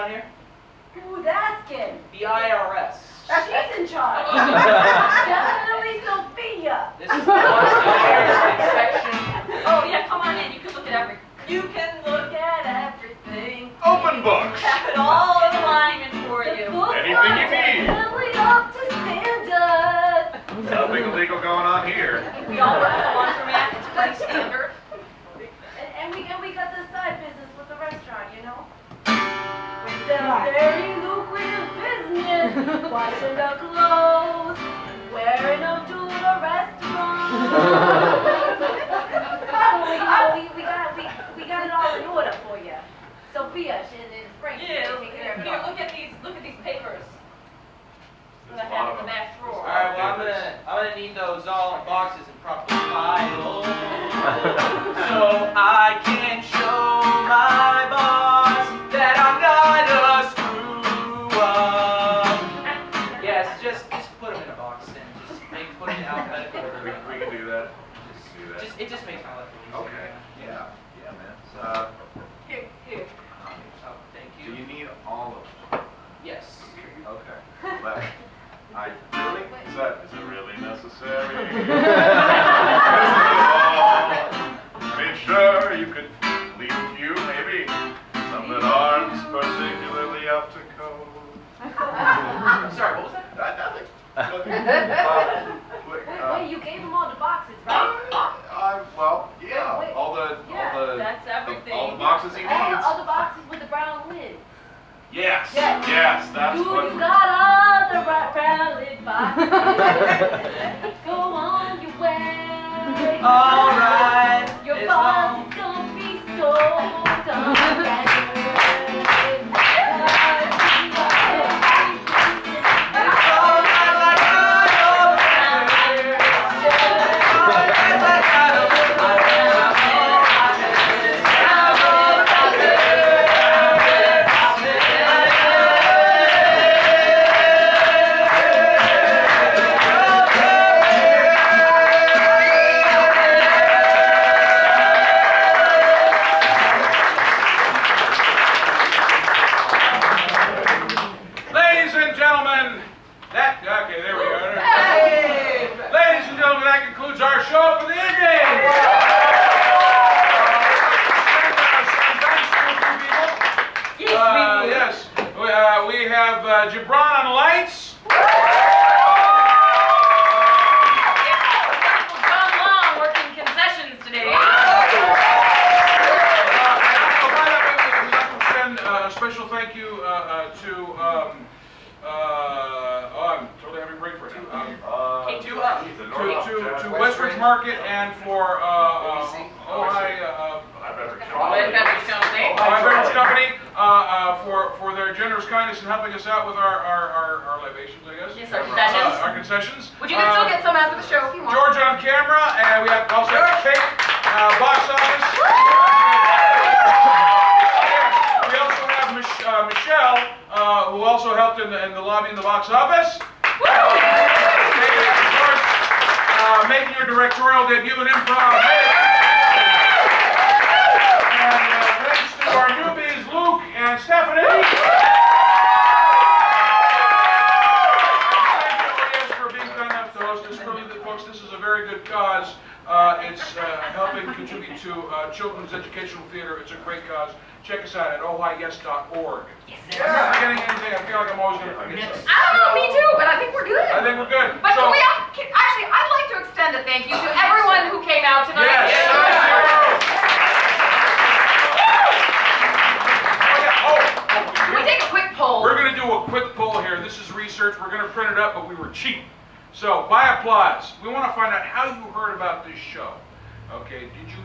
around here? Who's asking? The IRS. She's in charge. Definitely Sophia. This is the IRS inspection. Oh yeah, come on in. You can look at everything. You can look at everything. Open books. Have it all in alignment for The you. book Anything you was need. definitely up to standard. Nothing illegal going on here. We all work the laundry act. It's pretty standard. And we got the side business with the restaurant, you know? It's a very lucrative business. Washing the clothes, wearing them to the restaurant. we got it all in order for you. Sophia, she's in spring. Yeah, Take care of it. here, look at these papers. That I have in the back drawer. All right, well, I'm gonna need those all in boxes and properly filed, so I can show my boss that I'm not a screw up. Yes, just put them in a box and just put them in alphabetical order. We can do that. It just makes my life easier. Okay. Yeah, man. Here. Oh, thank Do you. you need all of them? Yes. Okay. But really? Is it really necessary? I mean, sure, you could leave a few, maybe. Some that aren't particularly up to code. I'm sorry, what was that? Nothing. Wait, you gave them all the boxes, right? Well, yeah. Wait, All the That's everything. all the boxes he needs. All the boxes with the brown lids. Yes. Yes. Yes. That's Dude, what. you got all the brown lid boxes. Go on your way. All right. Your It's boss long. is gonna be so done. Ladies and gentlemen, okay, there we go. Ladies and gentlemen, that concludes our show for the evening. Yes, we have Gibran on lights. John Long working concessions today. A special thank you to I'm totally having a break right now. To Westridge Market and for Ojai Beverage Company for their generous kindness in helping us out with our libations, I guess. Yes, our concessions. Our concessions. But you can still get some after the show if you want. George on camera, and we have also Kate, box office. We also have Michelle, who also helped in the lobby in the box office. And of course, making your directorial debut in improv. And thanks to our newbies, Luke and Stephanie. Thank you, for being kind enough to host this. Really, folks, this is a very good cause. It's helping contribute to children's educational theater. It's a great cause. Check us out at ohiyes.org. Yes. Am I forgetting anything? I feel like I'm always going to forget something. I don't know, me too, but I think we're good. I think we're good. But actually, I'd like to extend a thank you to everyone who came out tonight. Yes. Can we take a quick poll? We're going to do a quick poll here. This is research. We're going to print it up, but we were cheap. So, by applause, we want to find out how you heard about this show. Okay, did you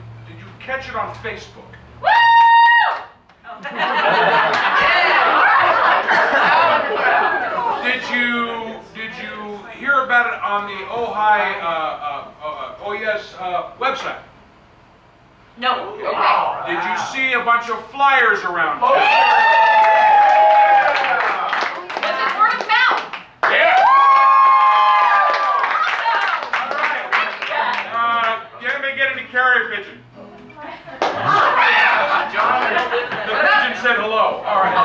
catch it on Facebook? Woo! Did you hear about it on the Ojai website? No. Okay. Did you see a bunch of flyers around? Was it word of mouth? Yeah. Let me get any carrier pigeon. The pigeon said hello. All right.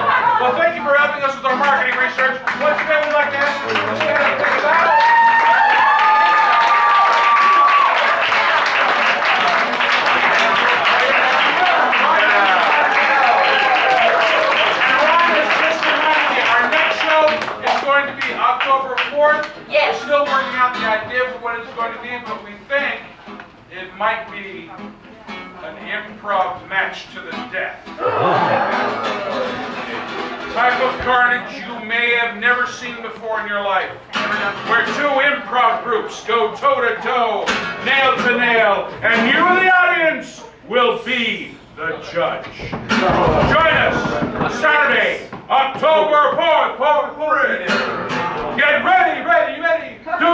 Well, thank helping us with our marketing research. Once again, we'd like to ask you to stand up and take a bow. October 4th. Yes. We're still working out the idea for what it's going to be, but we think it might be an improv match to the death. Type of carnage you may have never seen before in your life, where two improv groups go toe-to-toe, nail-to-nail, and you, the audience, will be the judge. Join us Saturday, October 4th. Get ready. Do